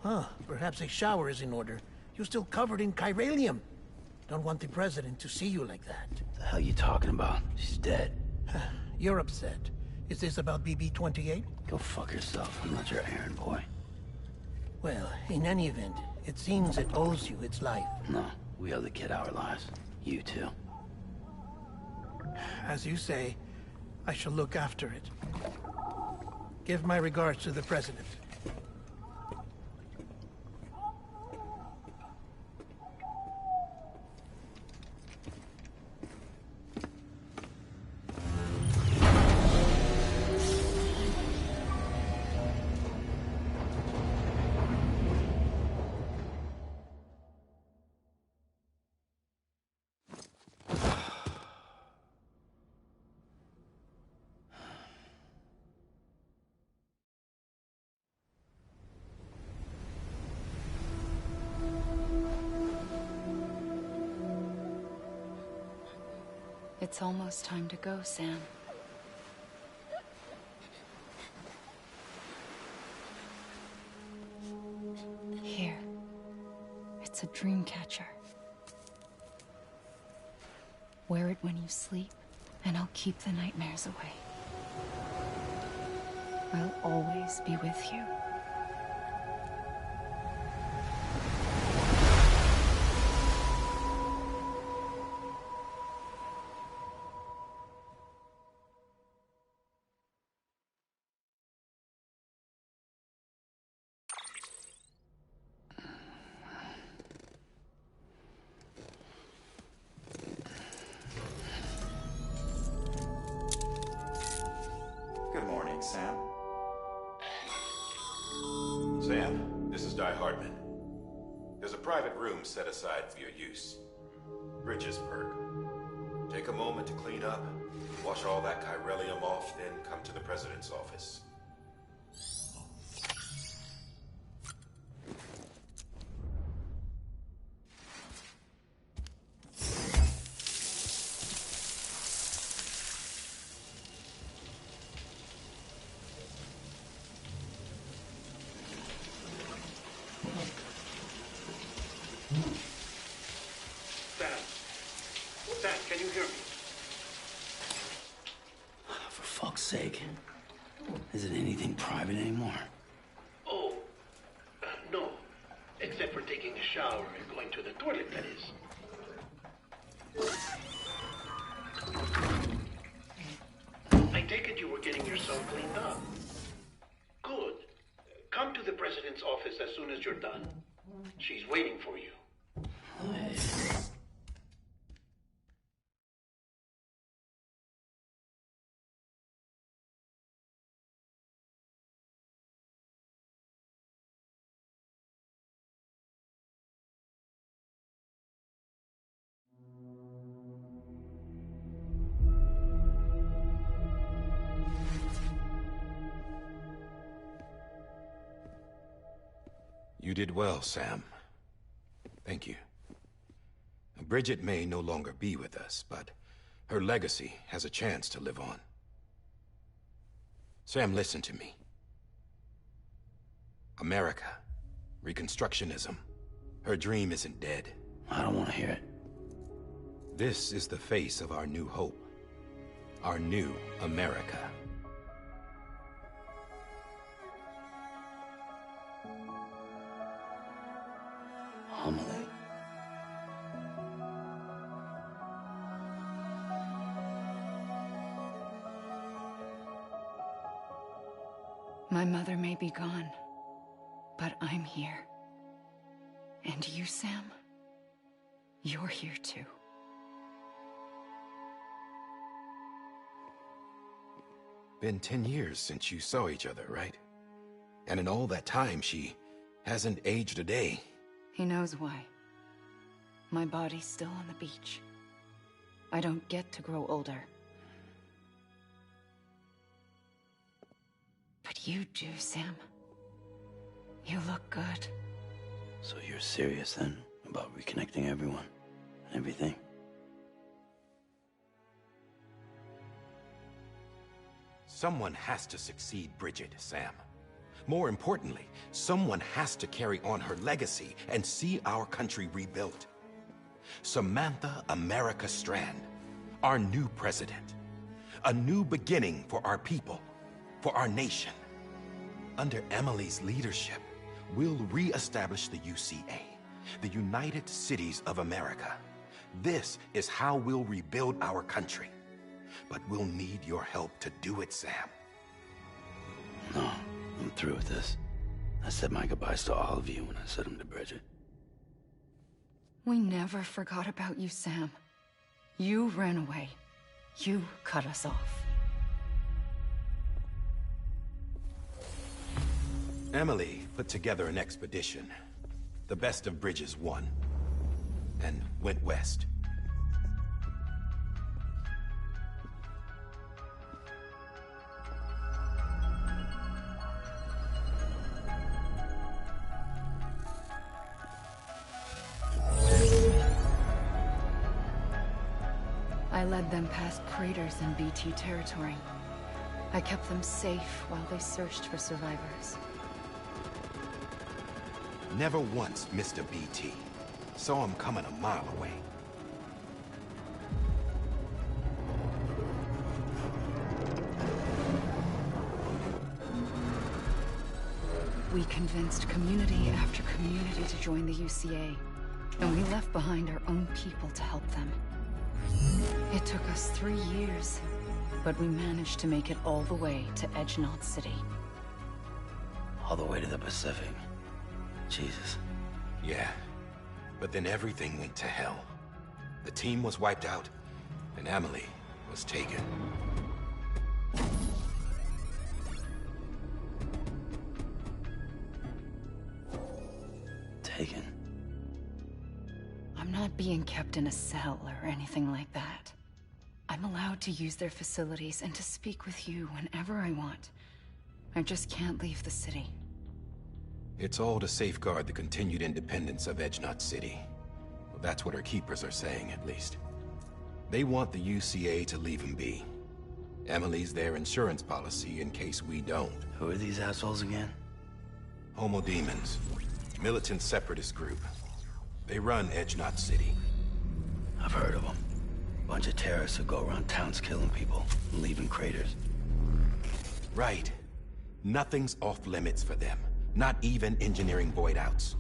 Huh, perhaps a shower is in order. You're still covered in chiralium. Don't want the President to see you like that. The hell you talking about? She's dead. You're upset. Is this about BB-28? Go fuck yourself. I'm not your errand boy. Well, in any event, it seems it owes you its life. No, we owe the kid our lives. You too. As you say, I shall look after it. Give my regards to the President. It's almost time to go, Sam. Here. It's a dream catcher. Wear it when you sleep, and I'll keep the nightmares away. I'll always be with you. Good morning, Sam. Sam, this is Di Hartman. There's a private room set aside for your use. Bridges perk. Take a moment to clean up. Wash all that chiralium off, then come to the President's office. Sam, can you hear me? For fuck's sake. Is it anything private anymore? Oh, no. Except for taking a shower and going to the toilet, that is. I take it you were getting yourself cleaned up. Good. Come to the President's office as soon as you're done. She's waiting for you. You did well, Sam. Thank you. Bridget may no longer be with us, but her legacy has a chance to live on. Sam, listen to me. America, Reconstructionism, her dream isn't dead. I don't want to hear it. This is the face of our new hope. Our new America. Amelie. My mother may be gone, but I'm here. And you, Sam, you're here too. Been 10 years since you saw each other, right? And in all that time, she hasn't aged a day. He knows why. My body's still on the beach. I don't get to grow older. But you do, Sam. You look good. So you're serious then about reconnecting everyone and everything? Someone has to succeed Bridget, Sam. More importantly, someone has to carry on her legacy and see our country rebuilt. Samantha America Strand, our new president. A new beginning for our people, for our nation. Under Emily's leadership, we'll re-establish the UCA, the United Cities of America. This is how we'll rebuild our country. But we'll need your help to do it, Sam. No, I'm through with this. I said my goodbyes to all of you when I said them to Bridget. We never forgot about you, Sam. You ran away. You cut us off. Emily put together an expedition. The best of Bridges won. And went west. I led them past craters in BT territory. I kept them safe while they searched for survivors. Never once missed a BT. Saw him coming a mile away. We convinced community after community to join the UCA, and we left behind our own people to help them. It took us 3 years, but we managed to make it all the way to Edgenaught City. All the way to the Pacific. Jesus. Yeah, but then everything went to hell. The team was wiped out, and Emily was taken. Taken? I'm not being kept in a cell or anything like that. I'm allowed to use their facilities and to speak with you whenever I want. I just can't leave the city. It's all to safeguard the continued independence of Edgenot City. Well, that's what our keepers are saying, at least. They want the UCA to leave him be. Emily's their insurance policy in case we don't. Who are these assholes again? Homo Demons. Militant separatist group. They run Edgenot City. I've heard of them. Bunch of terrorists who go around towns killing people and leaving craters. Right. Nothing's off limits for them. Not even engineering void outs.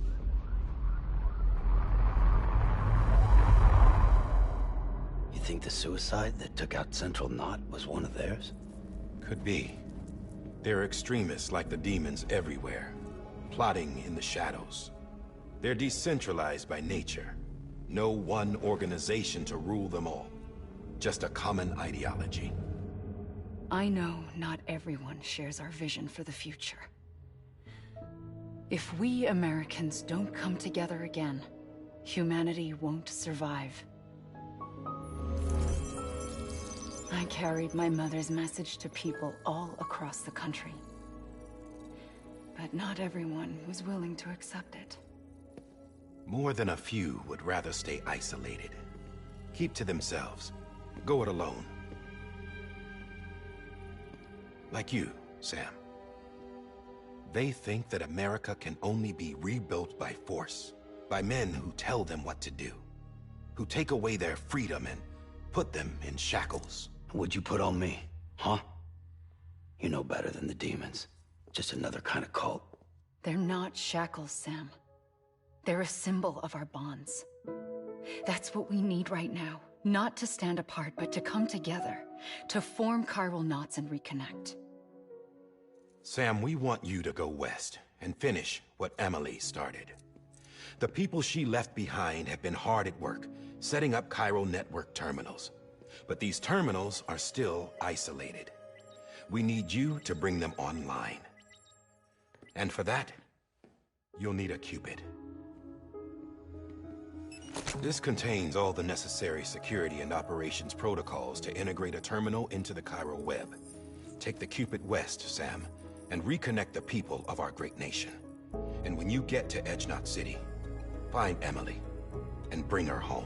You think the suicide that took out Central Knot was one of theirs? Could be. There are extremists like the demons everywhere, plotting in the shadows. They're decentralized by nature. No one organization to rule them all. Just a common ideology. I know not everyone shares our vision for the future. If we Americans don't come together again, humanity won't survive. I carried my mother's message to people all across the country. But not everyone was willing to accept it. More than a few would rather stay isolated. Keep to themselves. Go it alone. Like you, Sam. They think that America can only be rebuilt by force, by men who tell them what to do, who take away their freedom and put them in shackles. What'd you put on me, huh? You know better than the demons. Just another kind of cult. They're not shackles, Sam. They're a symbol of our bonds. That's what we need right now. Not to stand apart, but to come together, to form chiral knots and reconnect. Sam, we want you to go west and finish what Emily started. The people she left behind have been hard at work, setting up chiral network terminals. But these terminals are still isolated. We need you to bring them online. And for that, you'll need a Cupid. This contains all the necessary security and operations protocols to integrate a terminal into the chiral web. Take the Cupid west, Sam, and reconnect the people of our great nation. And when you get to Edgenot City, find Emily and bring her home.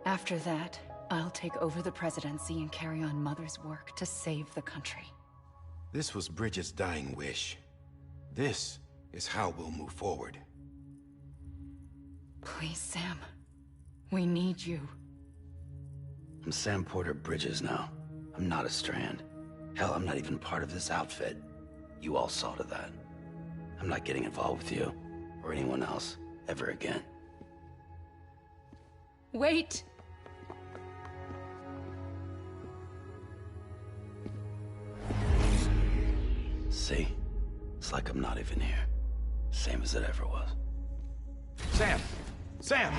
After that, I'll take over the presidency and carry on Mother's work to save the country. This was Bridget's dying wish. This is how we'll move forward. Please, Sam. We need you. I'm Sam Porter Bridges now. I'm not a Strand. Hell, I'm not even part of this outfit. You all saw to that. I'm not getting involved with you, or anyone else, ever again. Wait! See? It's like I'm not even here. Same as it ever was. Sam! Sam!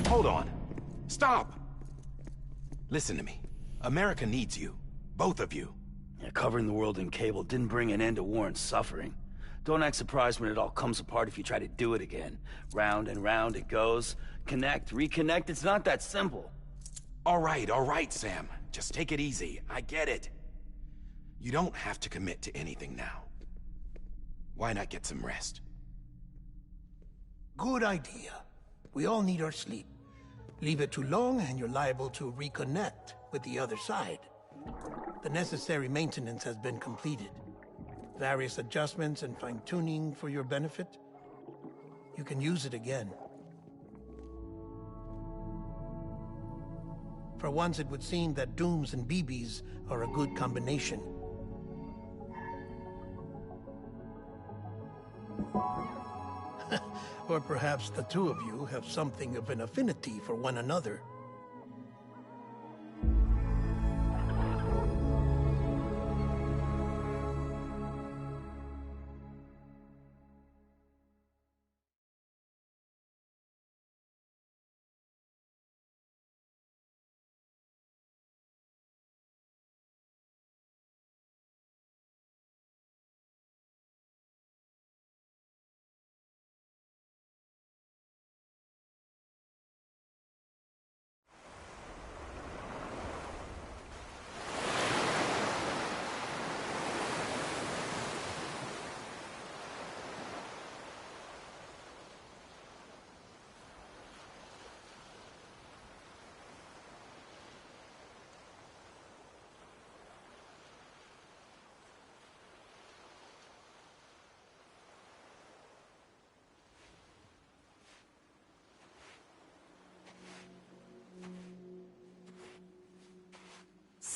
Hold on. Stop! Listen to me. America needs you. Both of you. Yeah, covering the world in cable didn't bring an end to war and suffering. Don't act surprised when it all comes apart if you try to do it again. Round and round it goes. Connect, reconnect, it's not that simple. All right, Sam. Just take it easy. I get it. You don't have to commit to anything now. Why not get some rest? Good idea. We all need our sleep. Leave it too long and you're liable to reconnect with the other side. The necessary maintenance has been completed. Various adjustments and fine-tuning for your benefit. You can use it again. For once, it would seem that Dooms and BBs are a good combination. Or perhaps the two of you have something of an affinity for one another.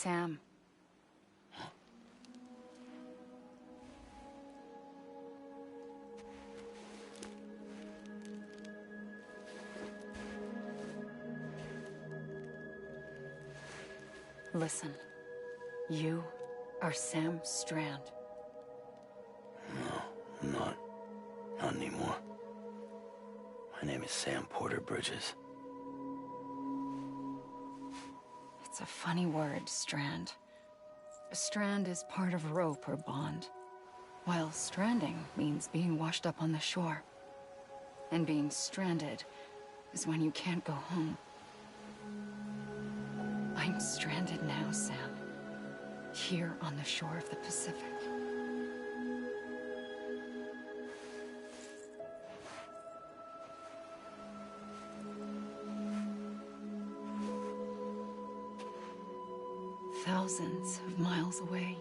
Sam. Listen, you are Sam Strand. No, I'm not. Not anymore. My name is Sam Porter Bridges. It's a funny word, Strand. A strand is part of rope or bond, while stranding means being washed up on the shore. And being stranded is when you can't go home. I'm stranded now, Sam. Here on the shore of the Pacific. Thousands of miles away.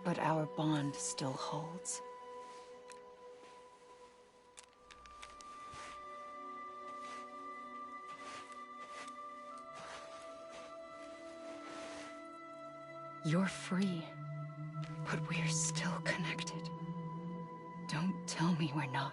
But our bond still holds. You're free, but we're still connected. Don't tell me we're not.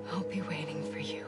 I'll be waiting for you.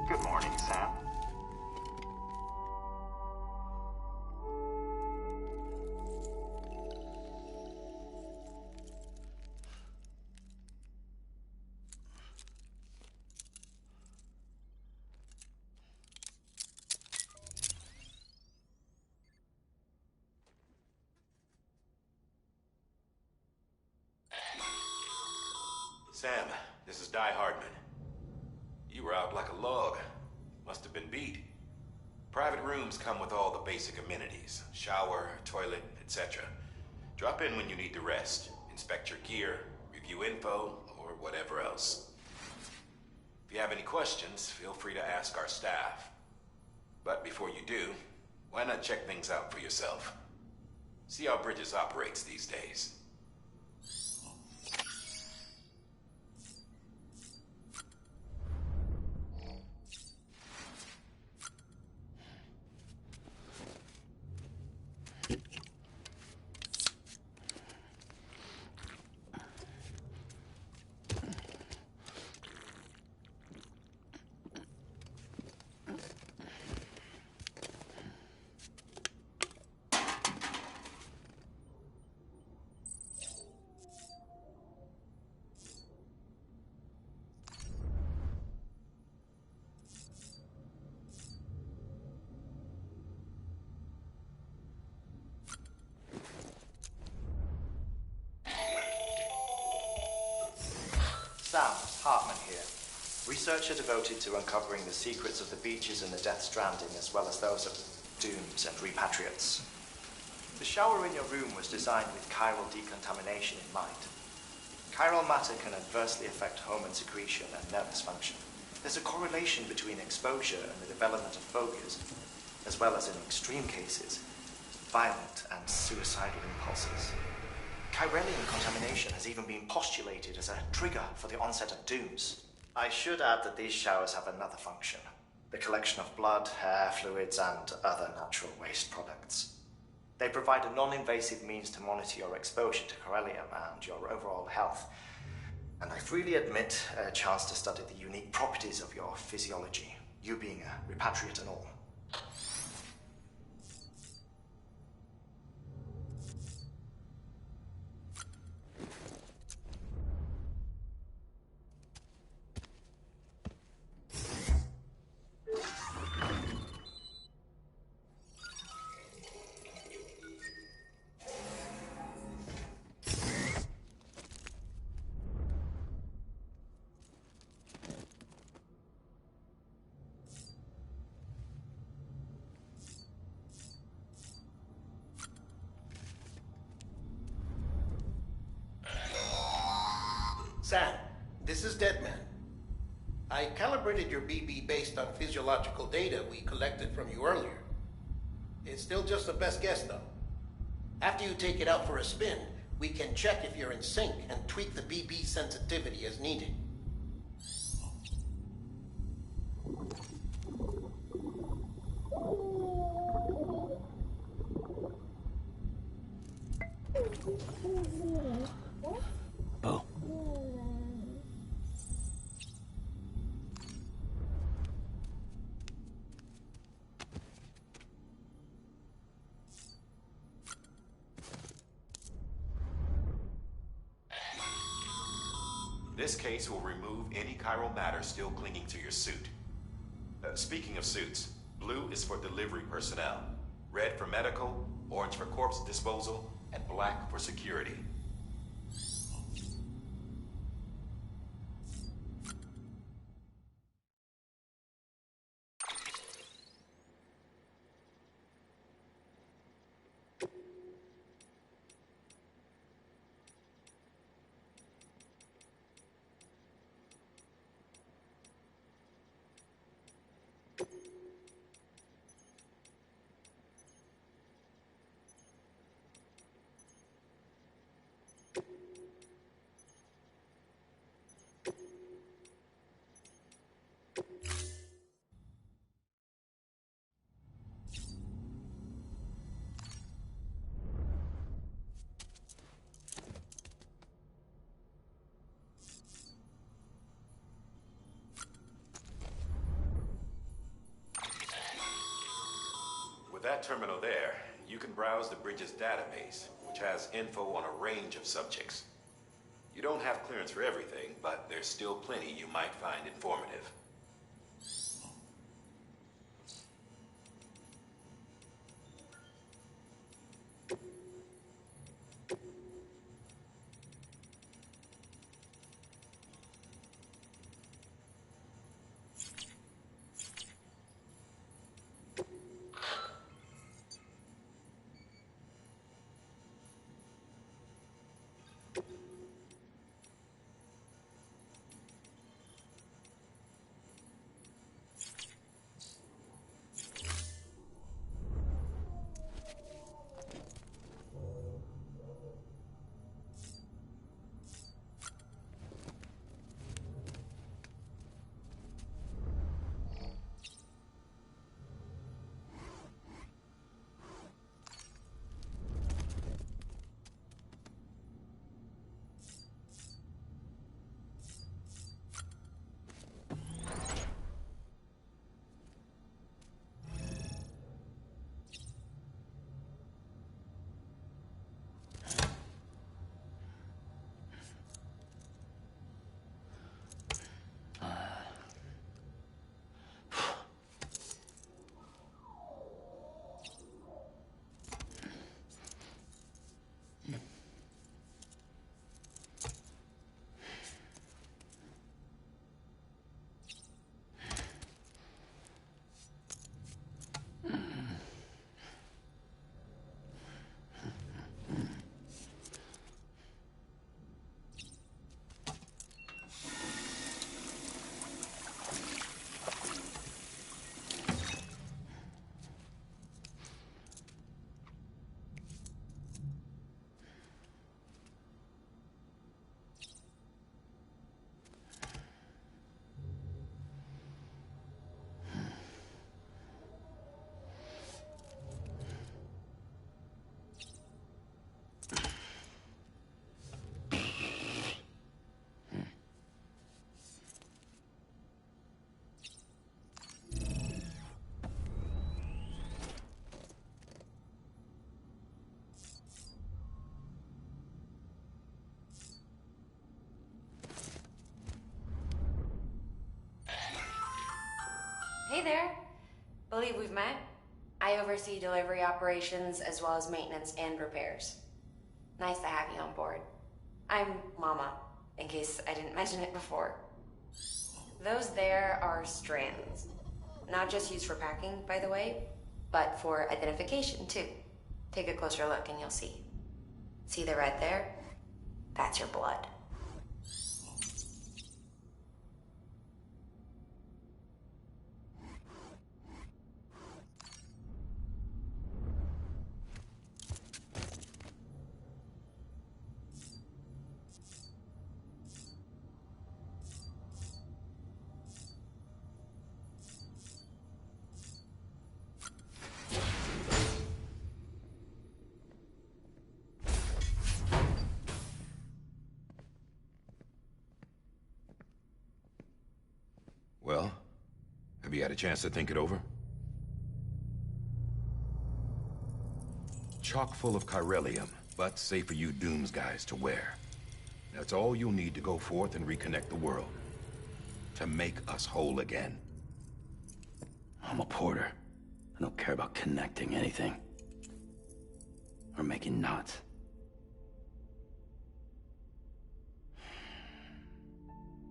Good morning, Sam. Sam, this is Di Hardman. You were out like a log. Must have been beat. Private rooms come with all the basic amenities. Shower, toilet, etc. Drop in when you need to rest. Inspect your gear, review info, or whatever else. If you have any questions, feel free to ask our staff. But before you do, why not check things out for yourself? See how Bridges operates these days. Sam, Hartman here. Researcher devoted to uncovering the secrets of the beaches and the Death Stranding, as well as those of dooms and repatriates. The shower in your room was designed with chiral decontamination in mind. Chiral matter can adversely affect hormone secretion and nervous function. There's a correlation between exposure and the development of phobias, as well as, in extreme cases, violent and suicidal impulses. Chiralian contamination has even been postulated as a trigger for the onset of dooms. I should add that these showers have another function: the collection of blood, hair, fluids, and other natural waste products. They provide a non-invasive means to monitor your exposure to Corellium and your overall health. And I freely admit a chance to study the unique properties of your physiology, you being a repatriate and all. Sam, this is Deadman. I calibrated your BB based on physiological data we collected from you earlier. It's still just a best guess, though. After you take it out for a spin, we can check if you're in sync and tweak the BB sensitivity as needed. Bo. This case will remove any chiral matter still clinging to your suit. Speaking of suits, blue is for delivery personnel, red for medical, orange for corpse disposal, and black for security. With that terminal there, you can browse the bridge's database, which has info on a range of subjects. You don't have clearance for everything, but there's still plenty you might find informative. Hey there. Believe we've met. I oversee delivery operations as well as maintenance and repairs. Nice to have you on board. I'm Mama, in case I didn't mention it before. Those there are strands. Not just used for packing, by the way, but for identification, too. Take a closer look and you'll see. See the red there? That's your blood. Well, have you had a chance to think it over? Chock full of chiralium, but safe for you Dooms guys to wear. That's all you'll need to go forth and reconnect the world. To make us whole again. I'm a porter. I don't care about connecting anything. Or making knots.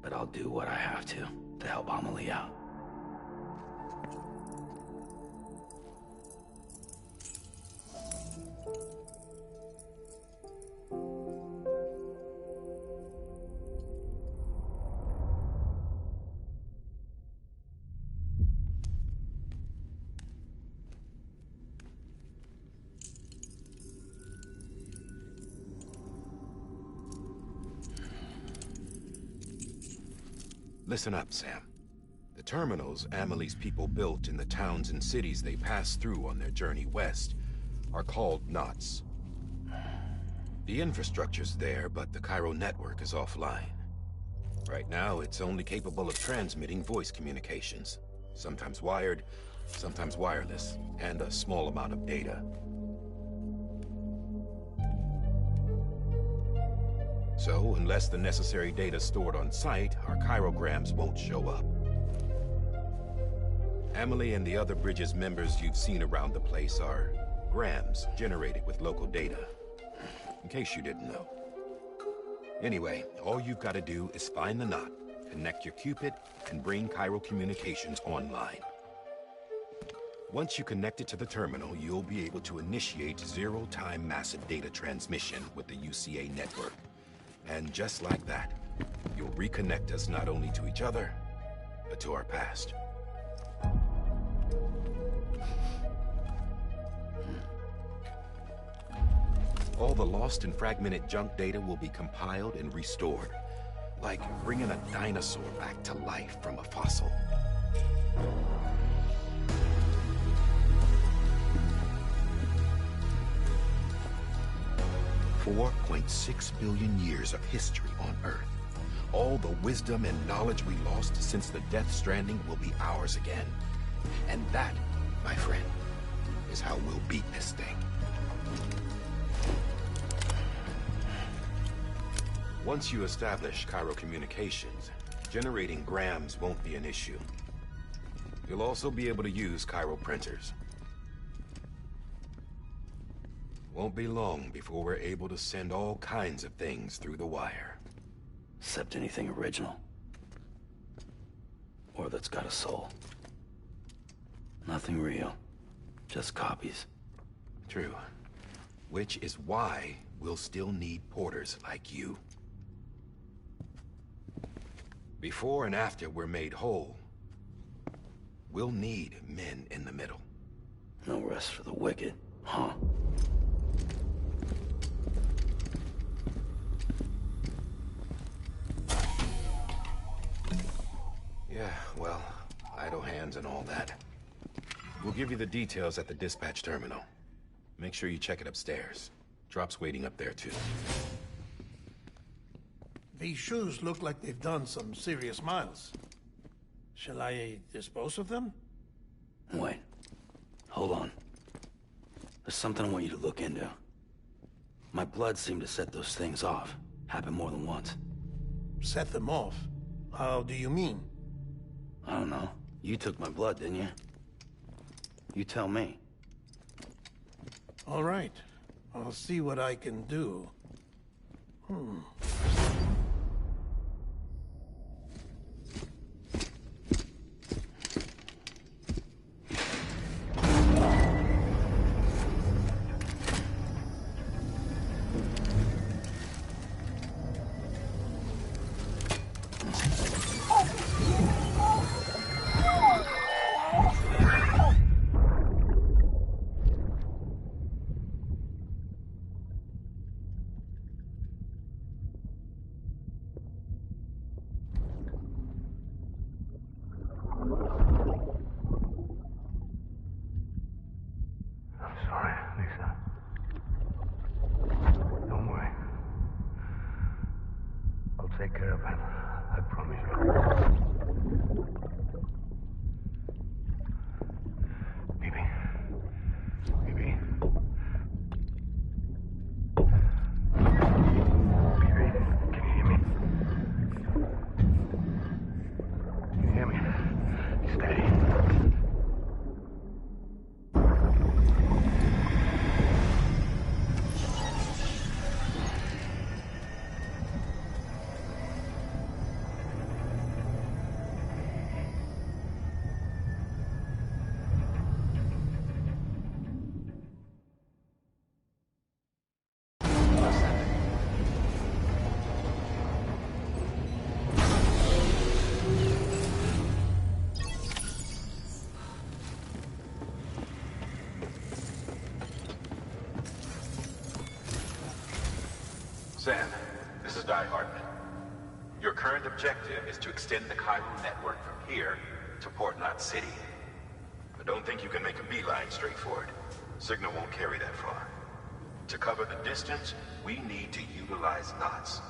But I'll do what I have to help Amelie out. Listen up, Sam. The terminals Amelie's people built in the towns and cities they passed through on their journey west are called knots. The infrastructure's there, but the Cairo network is offline. Right now, it's only capable of transmitting voice communications. Sometimes wired, sometimes wireless, and a small amount of data. So, unless the necessary data's stored on site, our chirograms won't show up. Amelie and the other Bridges members you've seen around the place are grams generated with local data. In case you didn't know. Anyway, all you've got to do is find the knot, connect your Cupid, and bring Cairo communications online. Once you connect it to the terminal, you'll be able to initiate zero-time massive data transmission with the UCA network. And just like that, you'll reconnect us not only to each other, but to our past. All the lost and fragmented junk data will be compiled and restored, like bringing a dinosaur back to life from a fossil. 4.6 billion years of history on Earth. All the wisdom and knowledge we lost since the Death Stranding will be ours again. And that, my friend, is how we'll beat this thing. Once you establish Cairo communications, generating grams won't be an issue. You'll also be able to use Cairo printers. Won't be long before we're able to send all kinds of things through the wire. Except anything original. Or that's got a soul. Nothing real. Just copies. True. Which is why we'll still need porters like you. Before and after we're made whole, we'll need men in the middle. No rest for the wicked, huh? Yeah, well, idle hands and all that. We'll give you the details at the dispatch terminal. Make sure you check it upstairs. Drop's waiting up there, too. These shoes look like they've done some serious miles. Shall I dispose of them? Wait. Hold on. There's something I want you to look into. My blood seemed to set those things off. Happened more than once. Set them off? How do you mean? I don't know. You took my blood, didn't you? You tell me. All right. I'll see what I can do. I'm sorry, Lisa. Don't worry. I'll take care of it. I promise you. Baby. Baby. Baby, can you hear me? Can you hear me? Steady. Sam, this is Di Hartman. Your current objective is to extend the Chiral network from here to Port Knot City. I don't think you can make a beeline straight for it. Signal won't carry that far. To cover the distance, we need to utilize knots.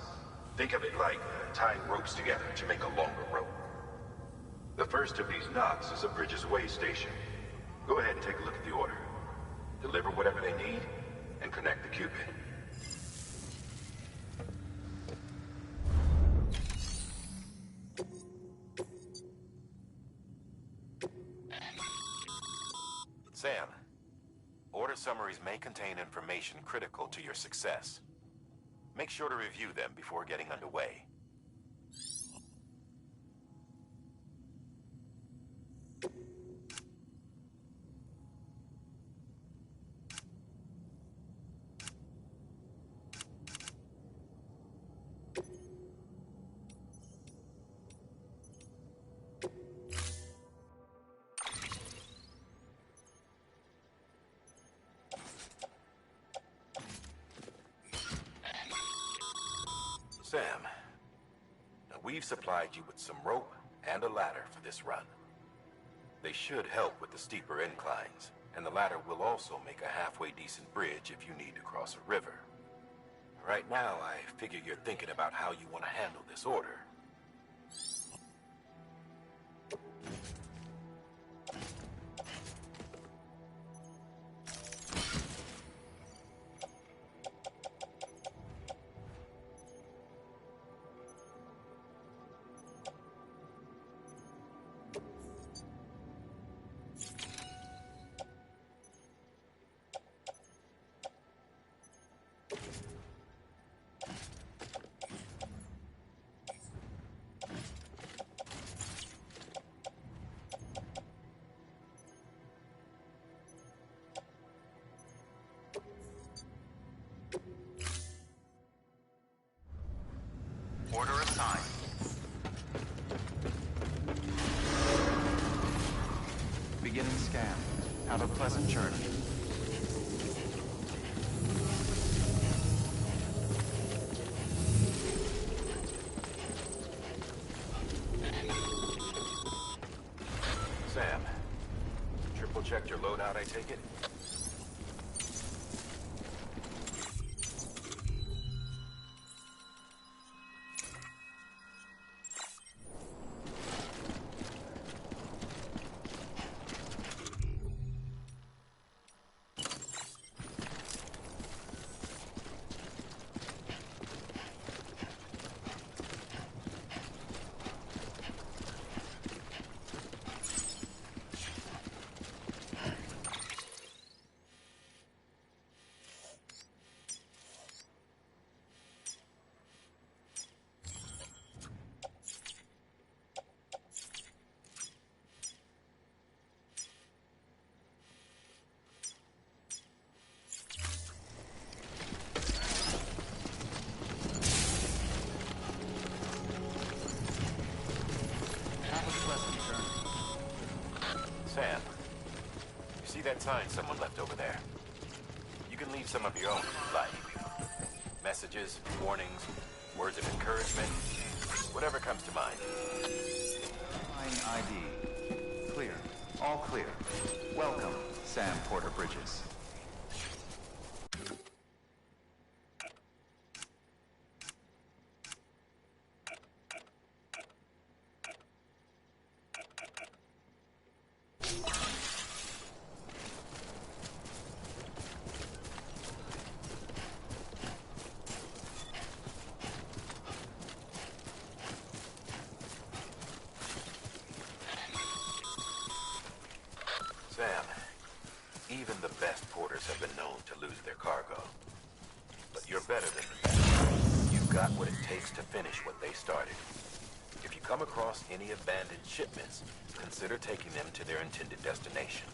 Think of it like tying ropes together to make a longer rope. The first of these knots is a Bridges Way station. Go ahead and take a look at the order. Deliver whatever they need, and connect the Cupid. Sam, order summaries may contain information critical to your success. Make sure to review them before getting underway. Sam, now we've supplied you with some rope and a ladder for this run. They should help with the steeper inclines, and the ladder will also make a halfway decent bridge if you need to cross a river. Right now, I figure you're thinking about how you want to handle this order. Order assigned. Beginning scan. Have a pleasant journey. Sam, triple checked your loadout, I take it? that sign someone left over there. You can leave some of your own, like messages, warnings, words of encouragement, whatever comes to mind. Verifying ID. Clear. All clear. Welcome, Sam Porter Bridges. Sam, even the best porters have been known to lose their cargo. But you're better than the best. You've got what it takes to finish what they started. If you come across any abandoned shipments, consider taking them to their intended destination.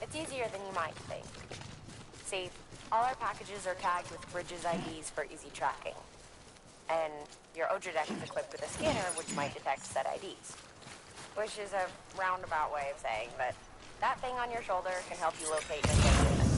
It's easier than you might think. See, all our packages are tagged with Bridges IDs for easy tracking. And your Odra deck is equipped with a scanner which might detect said IDs. Which is a roundabout way of saying that that thing on your shoulder can help you locate your shipments.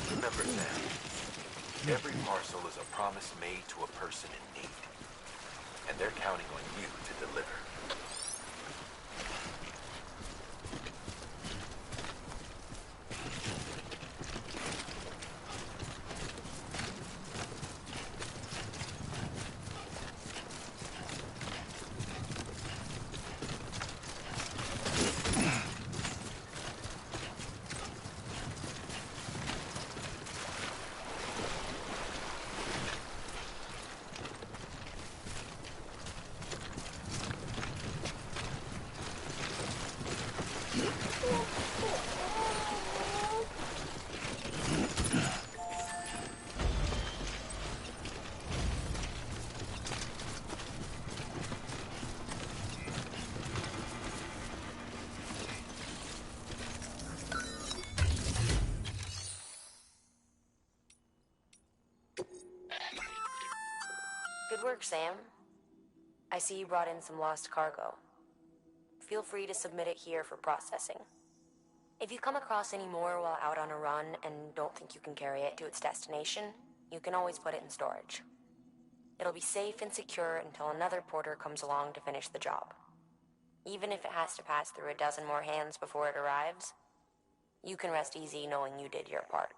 Remember, Sam, every parcel is a promise made to a person in need. And they're counting on you to deliver. Good work, Sam. I see you brought in some lost cargo. Feel free to submit it here for processing. If you come across any more while out on a run and don't think you can carry it to its destination, you can always put it in storage. It'll be safe and secure until another porter comes along to finish the job. Even if it has to pass through a dozen more hands before it arrives, you can rest easy knowing you did your part.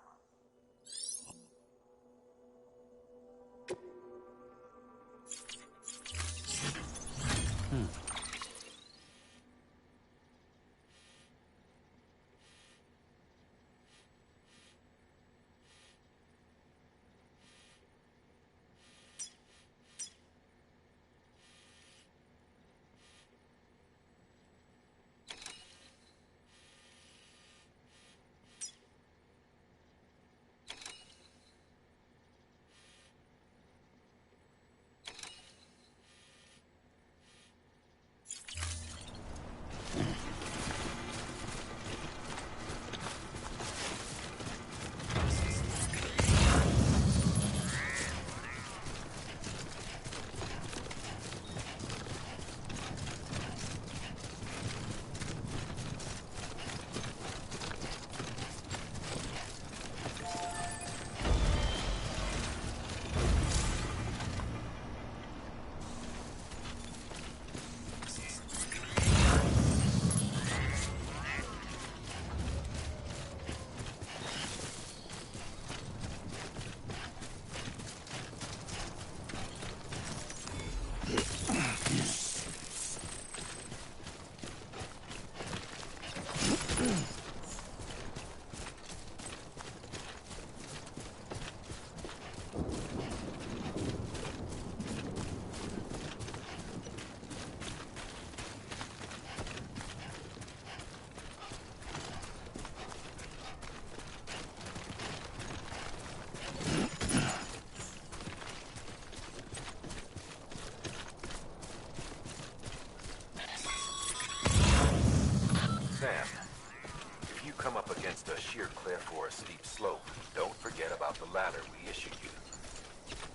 sheer cliff or a steep slope, don't forget about the ladder we issued you.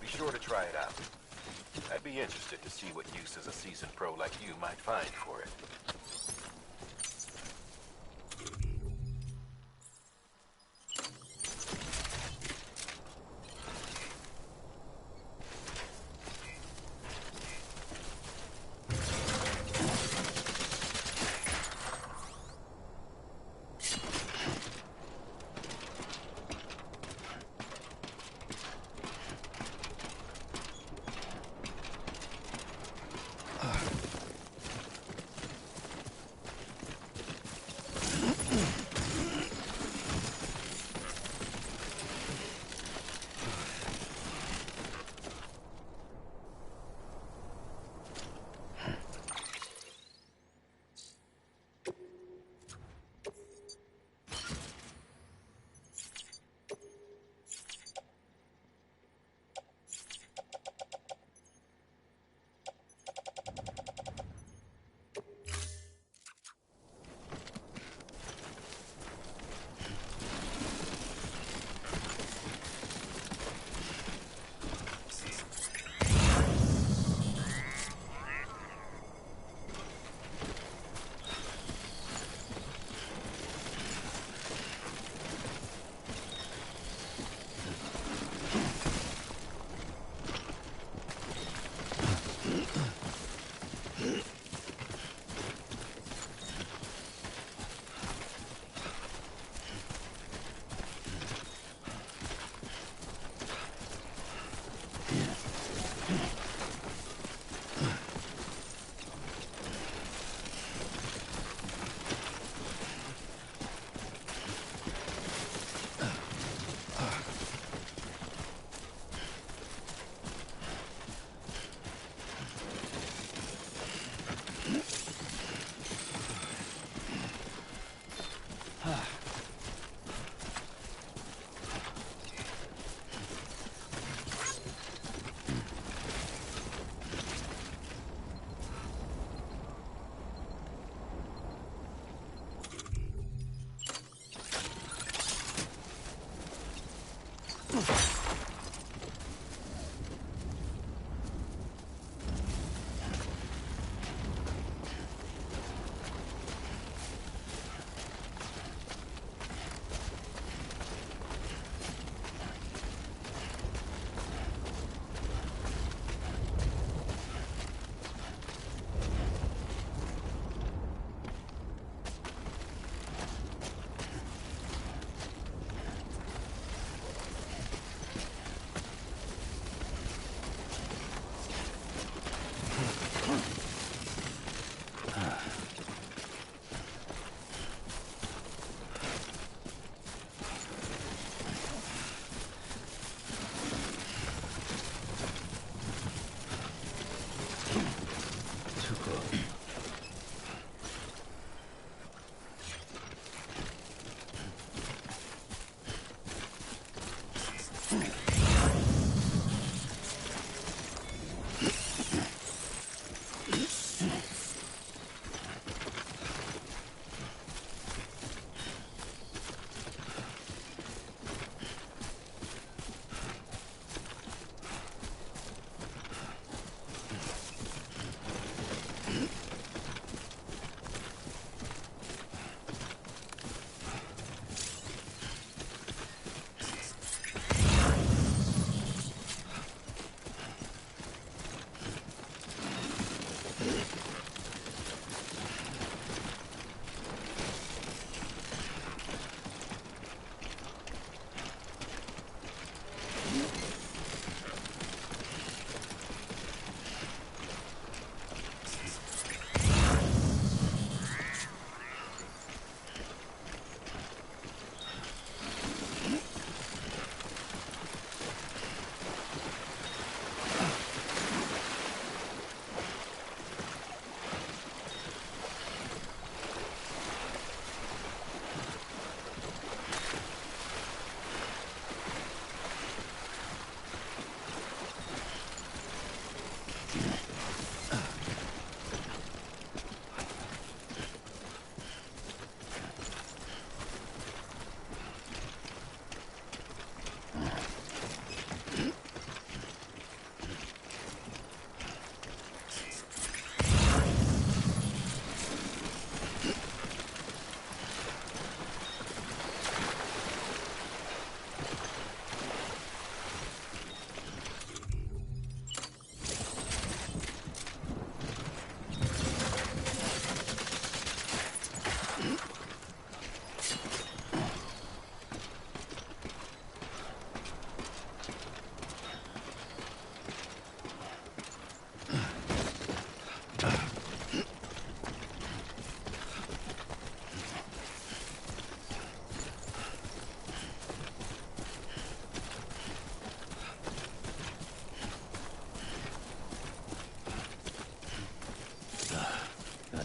Be sure to try it out. I'd be interested to see what uses a seasoned pro like you might find for it.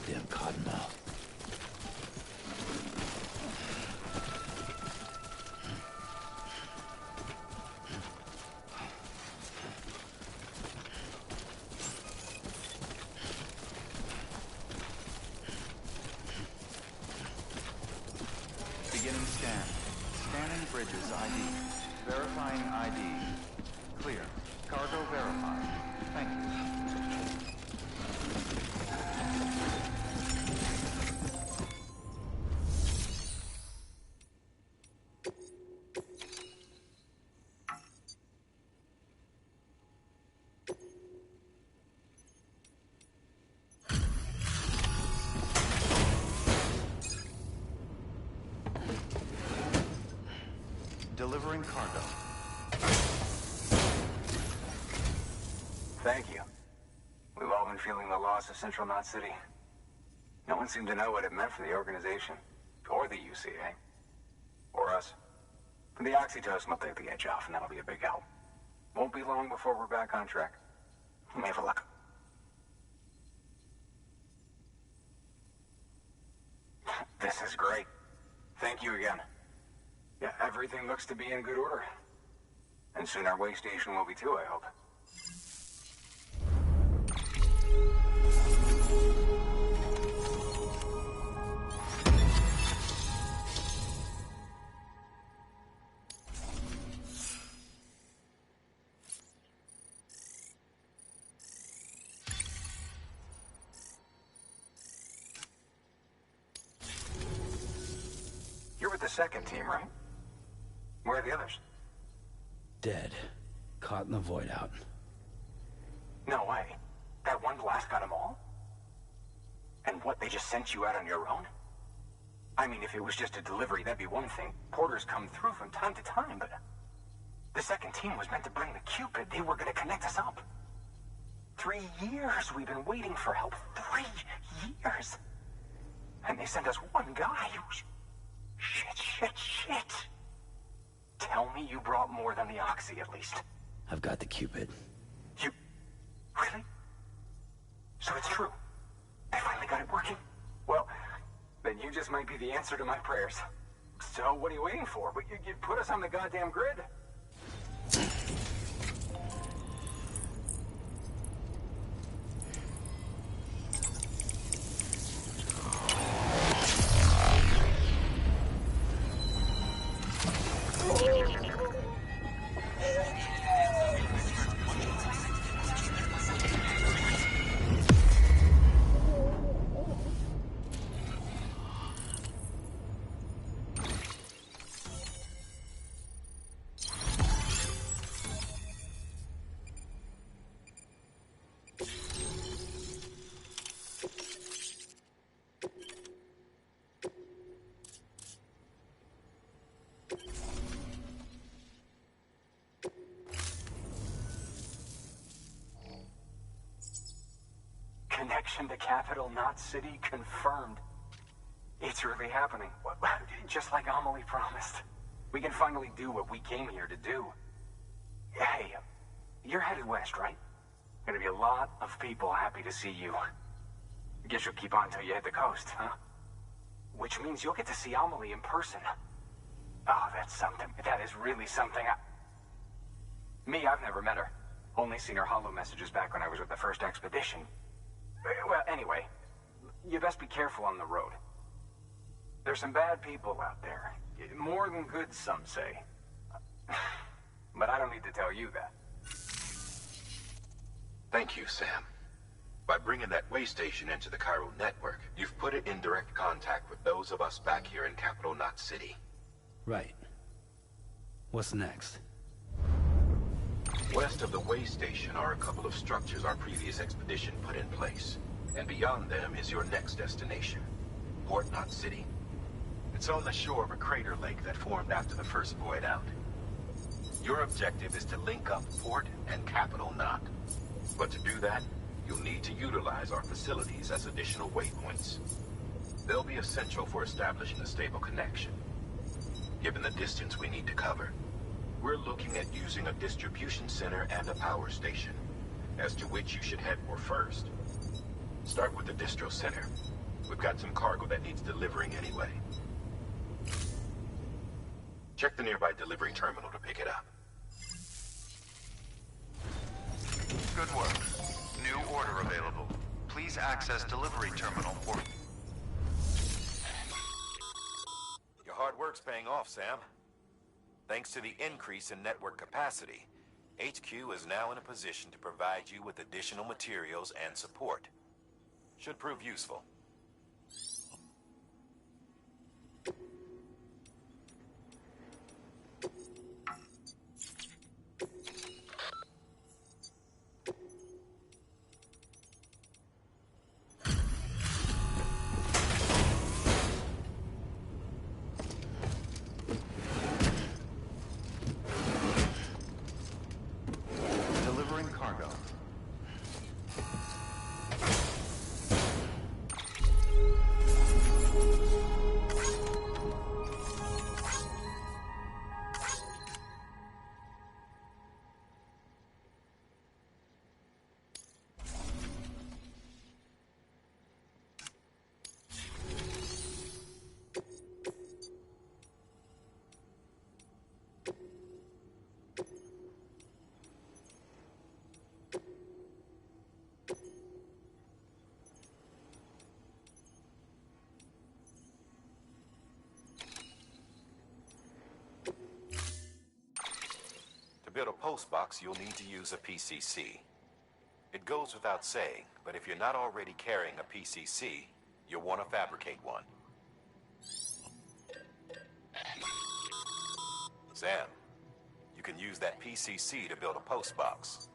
goddamn cottonmouth. Beginning scan. Scanning bridges ID. Verifying ID. Clear. Cargo verified. Thank you. Delivering cargo. Thank you. We've all been feeling the loss of Central Knot City. No one seemed to know what it meant for the organization, or the UCA, or us. The oxytocin will take the edge off, and that'll be a big help. Won't be long before we're back on track. You may have a look. This is great. Thank you again. Yeah, everything looks to be in good order. And soon our way station will be too, I hope. You're with the second team, right? Where are the others? Dead. Caught in the void out. No way. That one blast got them all? And what, they just sent you out on your own? I mean, if it was just a delivery, that'd be one thing. Porters come through from time to time, but... The second team was meant to bring the Cupid. They were gonna connect us up. 3 years we've been waiting for help. 3 years! And they sent us one guy who's... Shit. Tell me you brought more than the Oxy, at least. I've got the Cupid. You... Really? So it's true. They finally got it working? Well, then you just might be the answer to my prayers. So what are you waiting for? You put us on the goddamn grid. Connection to Capital Knot City confirmed. It's really happening. Just like Amelie promised. We can finally do what we came here to do. Hey, you're headed west, right? Gonna be a lot of people happy to see you. Guess you'll keep on till you hit the coast, huh? Which means you'll get to see Amelie in person. Oh, that's something. That is really something. Me, I've never met her. Only seen her holo messages back when I was with the first expedition. Well, anyway, you best be careful on the road. There's some bad people out there. More than good, some say. But I don't need to tell you that. Thank you, Sam. By bringing that way station into the Cairo network, you've put it in direct contact with those of us back here in Capital Knot City. Right. What's next? West of the way station are a couple of structures our previous expedition put in place. And beyond them is your next destination, Port Knot City. It's on the shore of a crater lake that formed after the first void out. Your objective is to link up Port and Capital Knot. But to do that, you'll need to utilize our facilities as additional waypoints. They'll be essential for establishing a stable connection. Given the distance we need to cover, we're looking at using a distribution center and a power station, as to which you should head for first. start with the distro center. We've got some cargo that needs delivering anyway. Check the nearby delivery terminal to pick it up. Good work. New order available. Please access delivery terminal for... Your hard work's paying off, Sam. Thanks to the increase in network capacity, HQ is now in a position to provide you with additional materials and support. Should prove useful. Delivering cargo. To build a post box, you'll need to use a PCC. It goes without saying, but if you're not already carrying a PCC, you'll want to fabricate one. Sam, you can use that PCC to build a post box.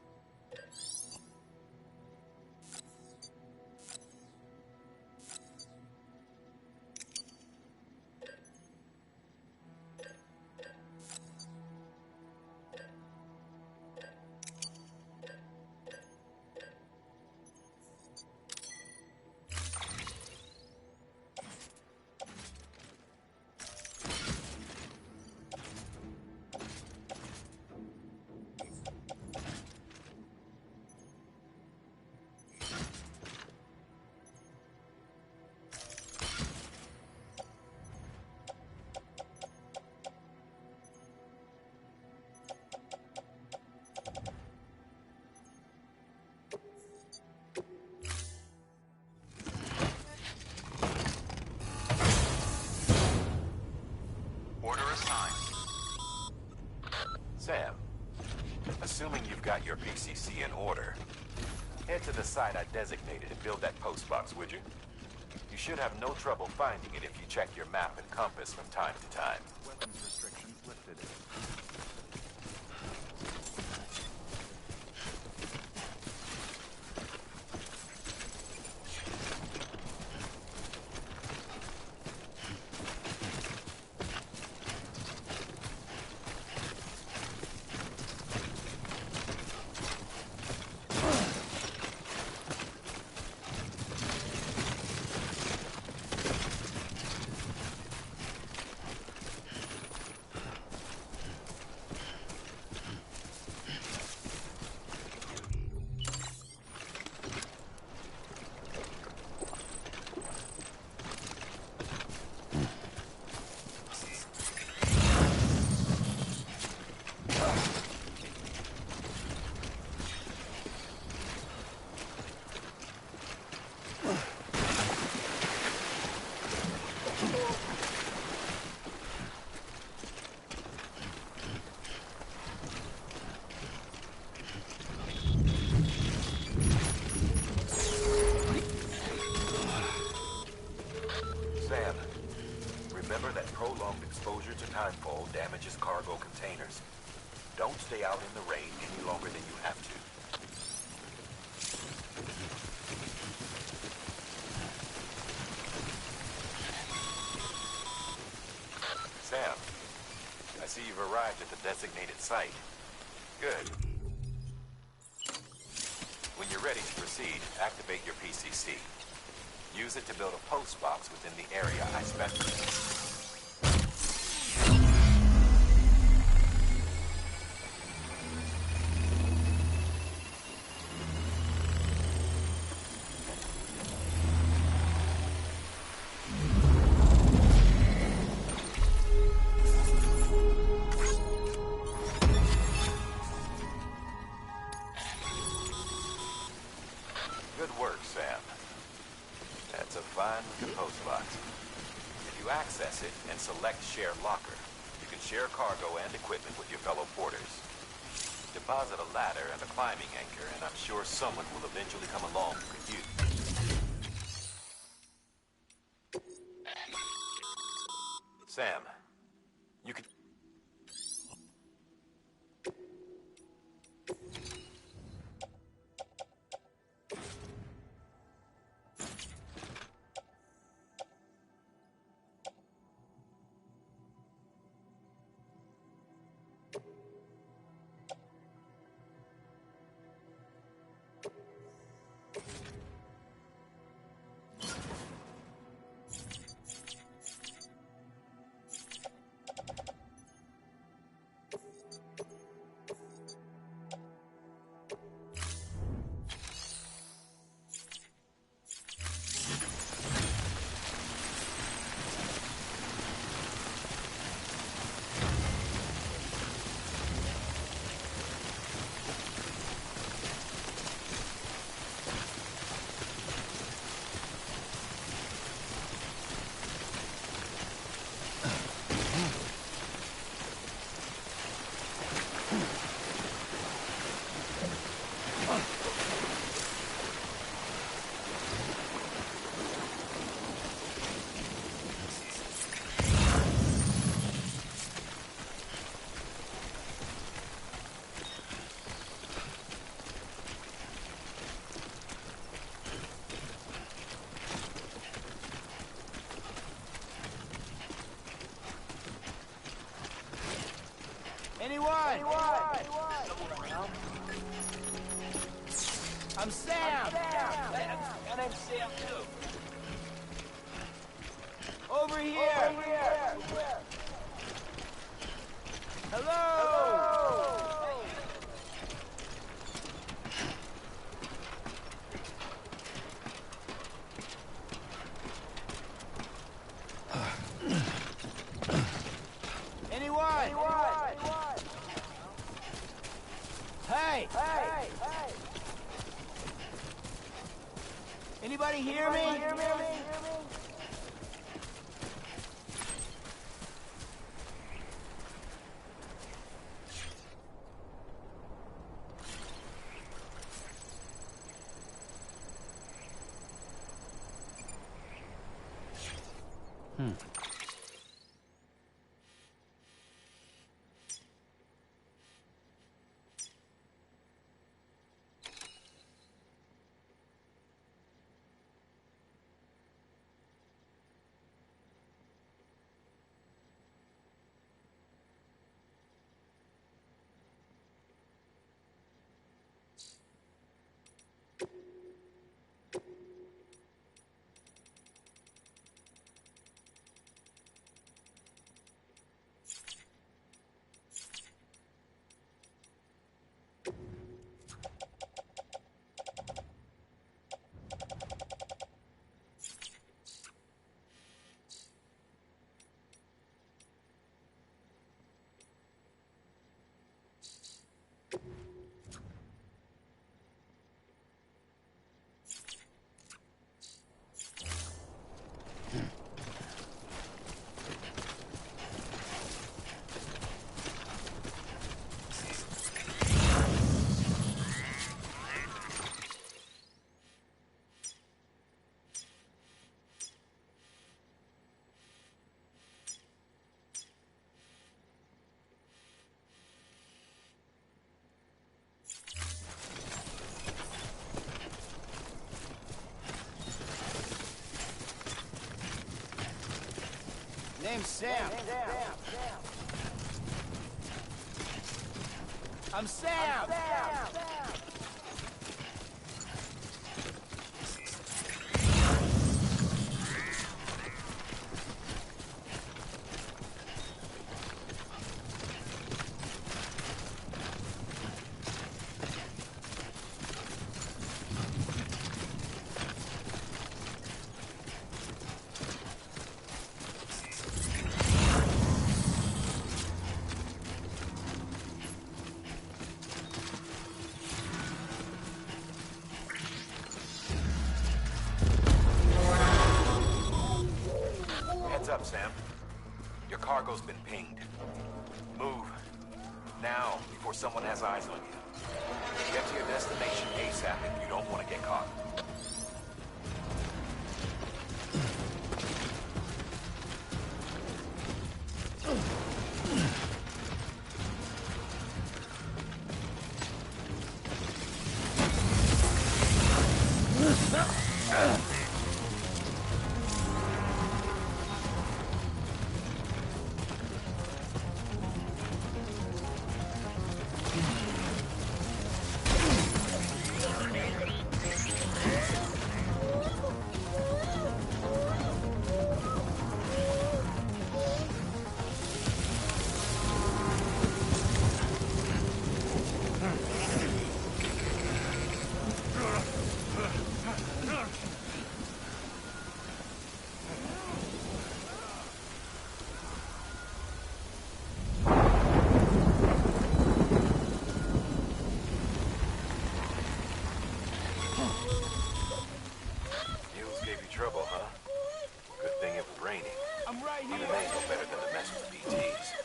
Sam, assuming you've got your PCC in order, head to the site I designated and build that post box, would you? You should have no trouble finding it if you check your map and compass from time to time. Weapons restrictions lifted. Sam, remember that prolonged exposure to timefall damages cargo containers. Don't stay out in the rain any longer than you have to. Sam, I see you've arrived at the designated site. Good. When you're ready to proceed, activate your PCC. Use it to build a post box within the area I specified. combined with the post box. If you access it and select Share Locker, you can share cargo and equipment with your fellow porters. Deposit a ladder and a climbing anchor, and I'm sure someone will eventually come along who could use it. Sam, you could... Anyone? I'm Sam. My name's Sam too. Over here. Hello. Anyone? Hey! Anybody hear me? Name's Sam. I'm Sam. up, Sam. Your cargo's been pinged. Move. Now, before someone has eyes on you. Get to your destination ASAP if you don't want to get caught. Trouble, huh? Good thing it was raining. I'm right here. Even they know better than to mess with BTs.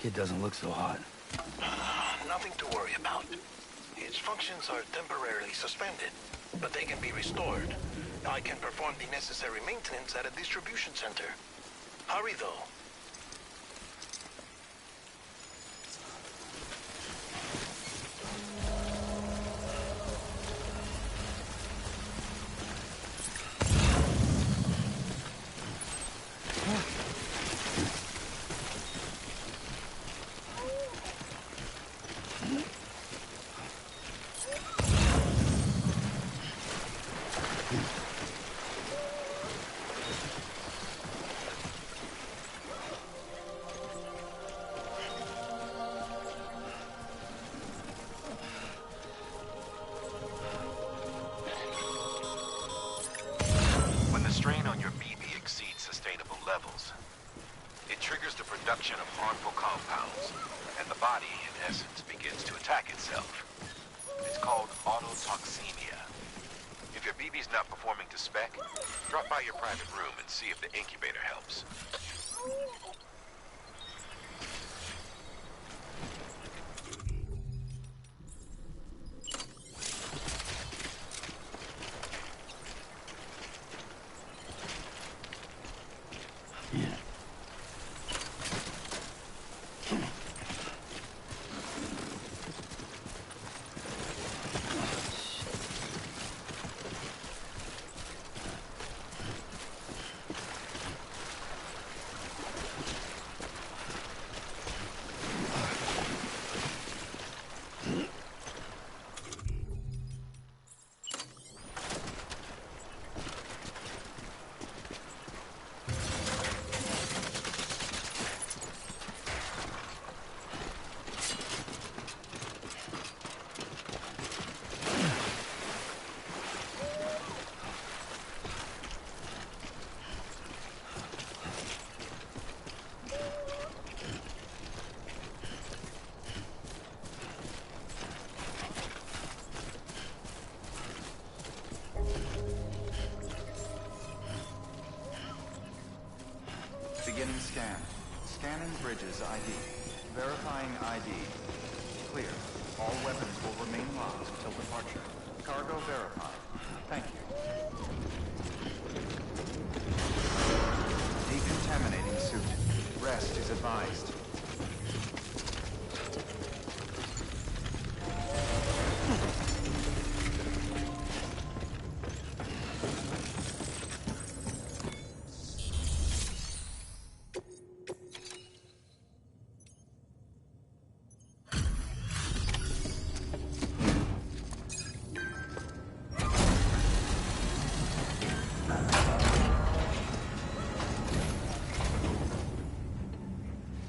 Kid doesn't look so hot. Nothing to worry about. Its functions are temporarily suspended, but they can be restored. I can perform the necessary maintenance at a distribution center. Hurry, though. When the strain on your BB exceeds sustainable levels, it triggers the production of harmful compounds, and the body, in essence, begins to attack itself. It's called autotoxemia. If your BB's not performing to spec, drop by your private room and see if the incubator helps. Beginning scan. Scanning bridges ID. Verifying ID. Clear. All weapons will remain locked till departure. Cargo verified. Thank you. Decontaminating suit. Rest is advised.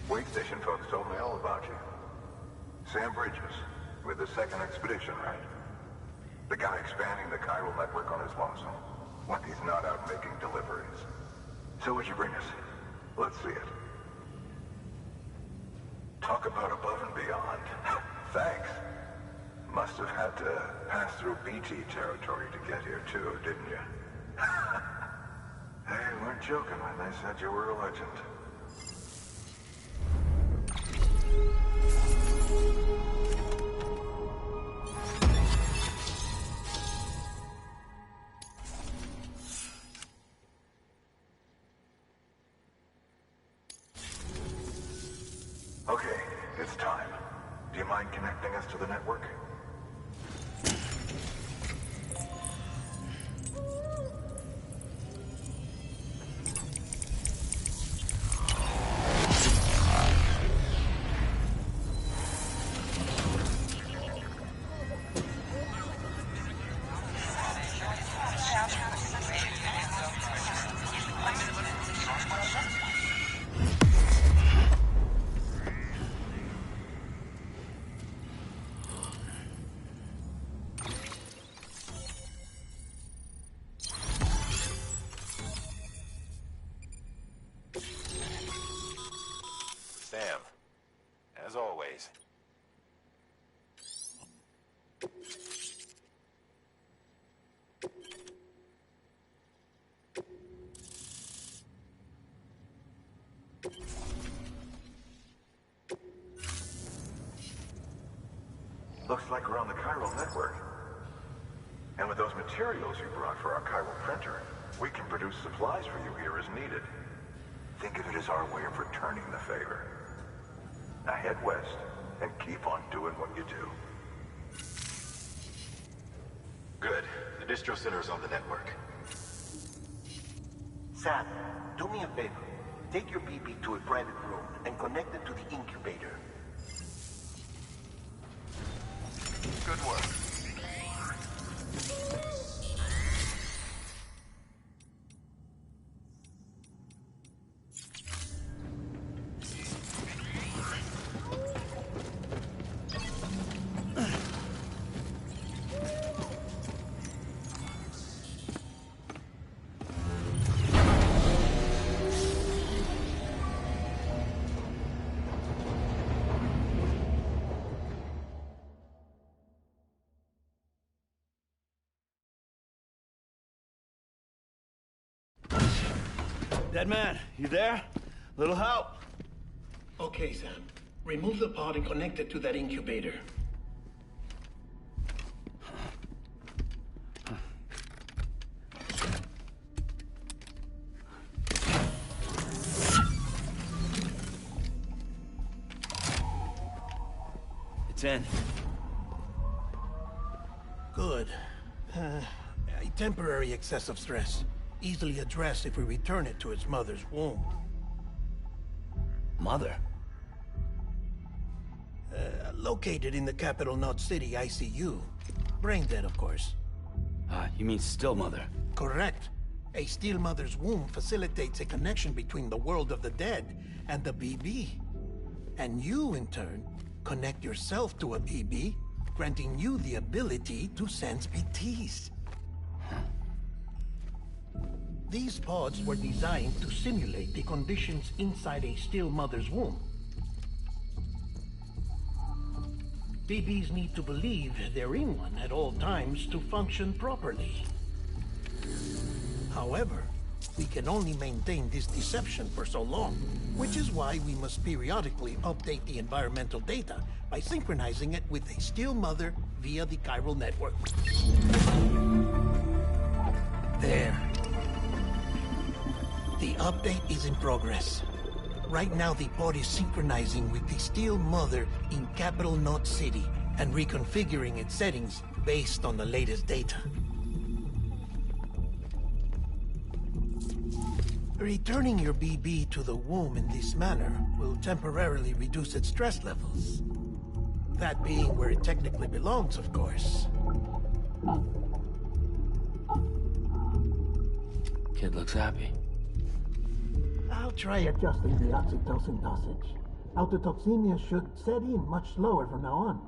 Wait station folks told me all about you. Sam Bridges, with the second expedition, right? The guy expanding the chiral network on his lonesome. When he's not out making deliveries. So what'd you bring us? Let's see it. Talk about above and beyond. Thanks. Must have had to pass through BT territory to get here too, didn't you? They weren't joking when they said you were a legend. Okay, it's time. Do you mind connecting us to the network? Sam, as always. Looks like we're on the chiral network. And with those materials you brought for our chiral printer, we can produce supplies for you here as needed. Think of it as our way of returning the favor. Now head west, and keep on doing what you do. Good. The distro center is on the network. Sam, do me a favor. Take your BB to a private room and connect it to the incubator. Good work. Dead man, you there? Little help? Okay, Sam. Remove the pod and connect it to that incubator. It's in. Good. A temporary excessive stress. Easily addressed if we return it to its mother's womb. Mother? Located in the capital Knot City ICU. Brain dead, of course. You mean still mother? Correct. A still mother's womb facilitates a connection between the world of the dead and the BB. And you, in turn, connect yourself to a BB, granting you the ability to sense BTs. These pods were designed to simulate the conditions inside a still mother's womb. BBs need to believe they're in one at all times to function properly. However, we can only maintain this deception for so long, which is why we must periodically update the environmental data by synchronizing it with a still mother via the chiral network. There. The update is in progress. Right now, the pod is synchronizing with the still mother in capital Knot City and reconfiguring its settings based on the latest data. Returning your BB to the womb in this manner will temporarily reduce its stress levels. That being where it technically belongs, of course. Kid looks happy. I'll try adjusting the oxytocin dosage. Autotoxemia should set in much slower from now on.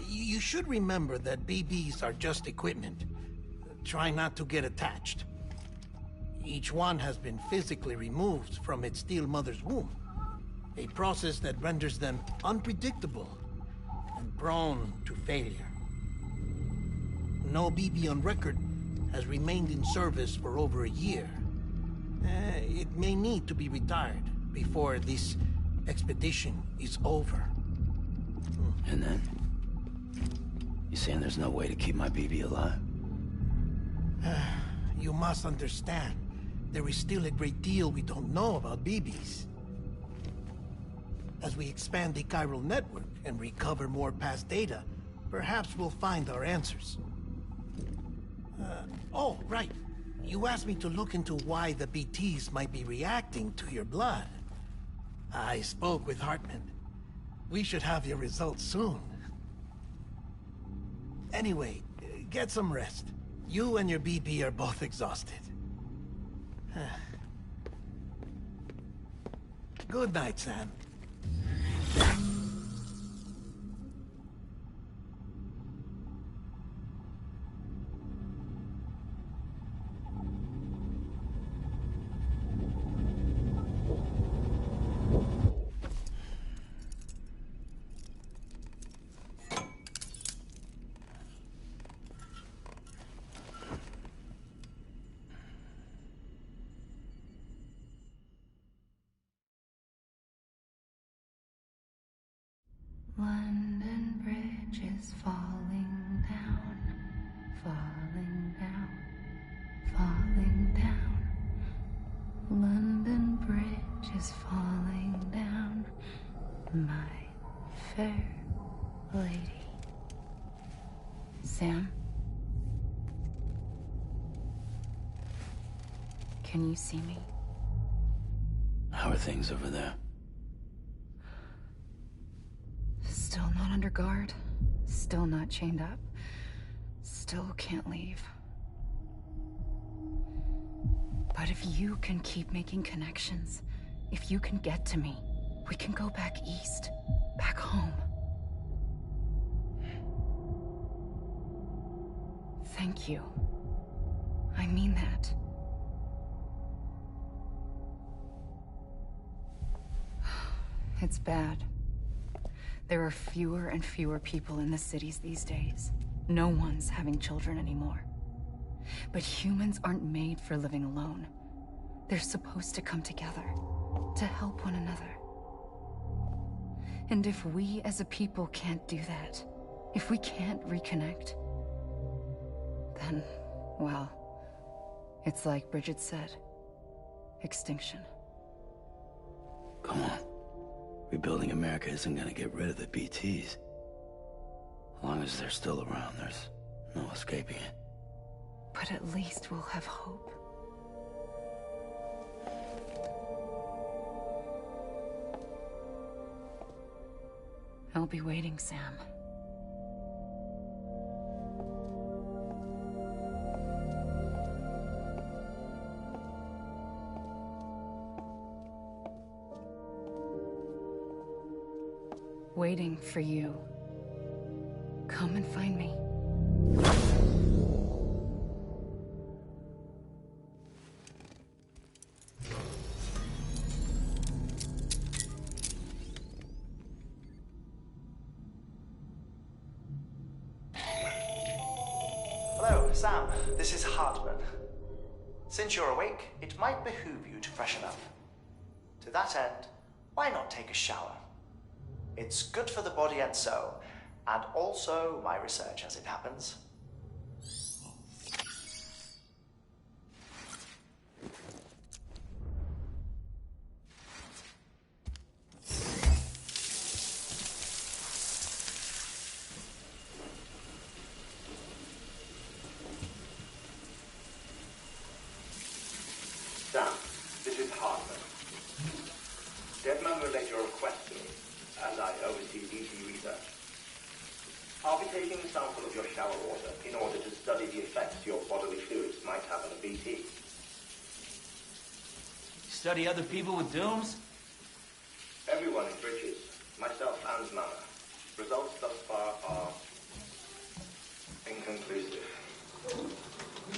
You should remember that BBs are just equipment. Try not to get attached. Each one has been physically removed from its still mother's womb. A process that renders them unpredictable and prone to failure. No BB on record has remained in service for over a year. It may need to be retired before this expedition is over. And then? You saying there's no way to keep my BB alive? You must understand, there is still a great deal we don't know about BBs. As we expand the chiral network and recover more past data, perhaps we'll find our answers. Oh, right. You asked me to look into why the BTs might be reacting to your blood. I spoke with Hartman. We should have your results soon. Anyway, get some rest. You and your BB are both exhausted. Good night, Sam. Bridge is falling down, falling down, falling down. London Bridge is falling down, my fair lady. Sam? Can you see me? How are things over there? Still not under guard. Still not chained up. Still can't leave. But if you can keep making connections, if you can get to me, we can go back east. Back home. Thank you. I mean that. It's bad. There are fewer and fewer people in the cities these days. No one's having children anymore. But humans aren't made for living alone. They're supposed to come together, to help one another. And if we as a people can't do that, if we can't reconnect, then, well, it's like Bridget said, extinction. Come on. Rebuilding America isn't gonna get rid of the BTs. As long as they're still around, there's no escaping it. But at least we'll have hope. I'll be waiting, Sam. Waiting for you. Come and find me. Hello, Sam. This is Hartman. Since you're awake, it might behoove you to freshen up. To that end, why not take a shower? It's good for the body and soul, and also my research as it happens. Sam, this is Hartman. Deadman relayed your request to me, as I oversee BT research. I'll be taking a sample of your shower water in order to study the effects your bodily fluids might have on a BT. Study other people with dooms? Everyone in Bridges, myself and Mama. Results thus far are inconclusive.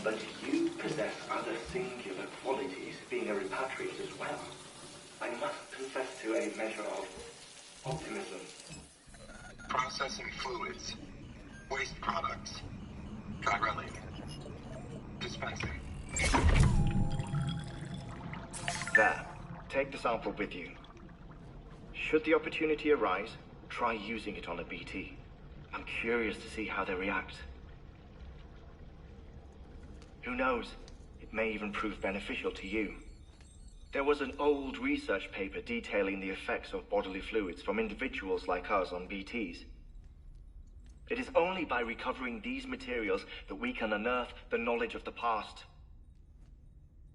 But you possess other singular qualities, being a repatriate as well. I must confess to a measure of optimism. Processing fluids. Waste products. Drilling. Dispensing. There. Take the sample with you. Should the opportunity arise, try using it on a BT. I'm curious to see how they react. Who knows? It may even prove beneficial to you. There was an old research paper detailing the effects of bodily fluids from individuals like us on BTs. It is only by recovering these materials that we can unearth the knowledge of the past.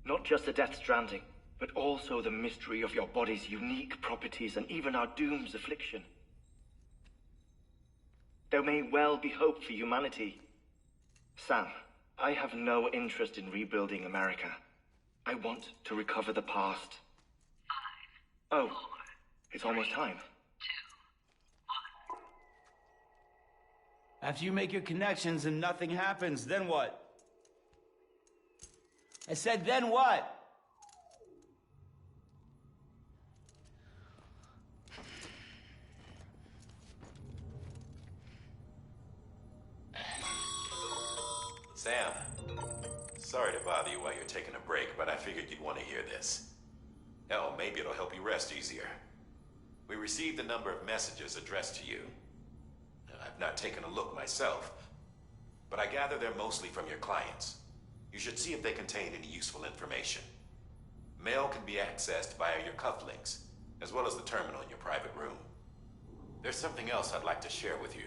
Not just the Death Stranding, but also the mystery of your body's unique properties and even our doom's affliction. There may well be hope for humanity. Sam, I have no interest in rebuilding America. I want to recover the past. 5, 4, it's almost time. 2, 1. After you make your connections and nothing happens, then what? I said, then what? Sam, sorry to bother you while you're taking a break, but I figured you'd want to hear this. Hell, maybe it'll help you rest easier. We received a number of messages addressed to you. I've not taken a look myself, but I gather they're mostly from your clients. You should see if they contain any useful information. Mail can be accessed via your cufflinks, as well as the terminal in your private room. There's something else I'd like to share with you.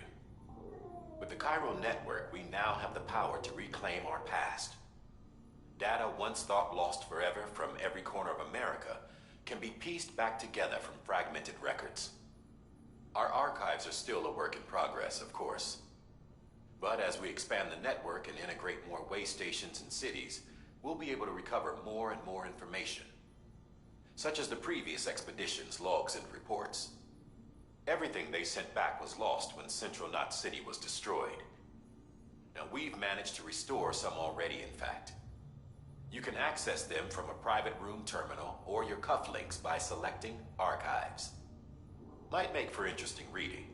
With the Chiral network, we now have the power to reclaim our past. Data once thought lost forever from every corner of America can be pieced back together from fragmented records. Our archives are still a work in progress, of course. But as we expand the network and integrate more way stations and cities, we'll be able to recover more and more information, such as the previous expedition's logs and reports. Everything they sent back was lost when Central Knot City was destroyed. Now, we've managed to restore some already, in fact. You can access them from a private room terminal or your cufflinks by selecting Archives. Might make for interesting reading.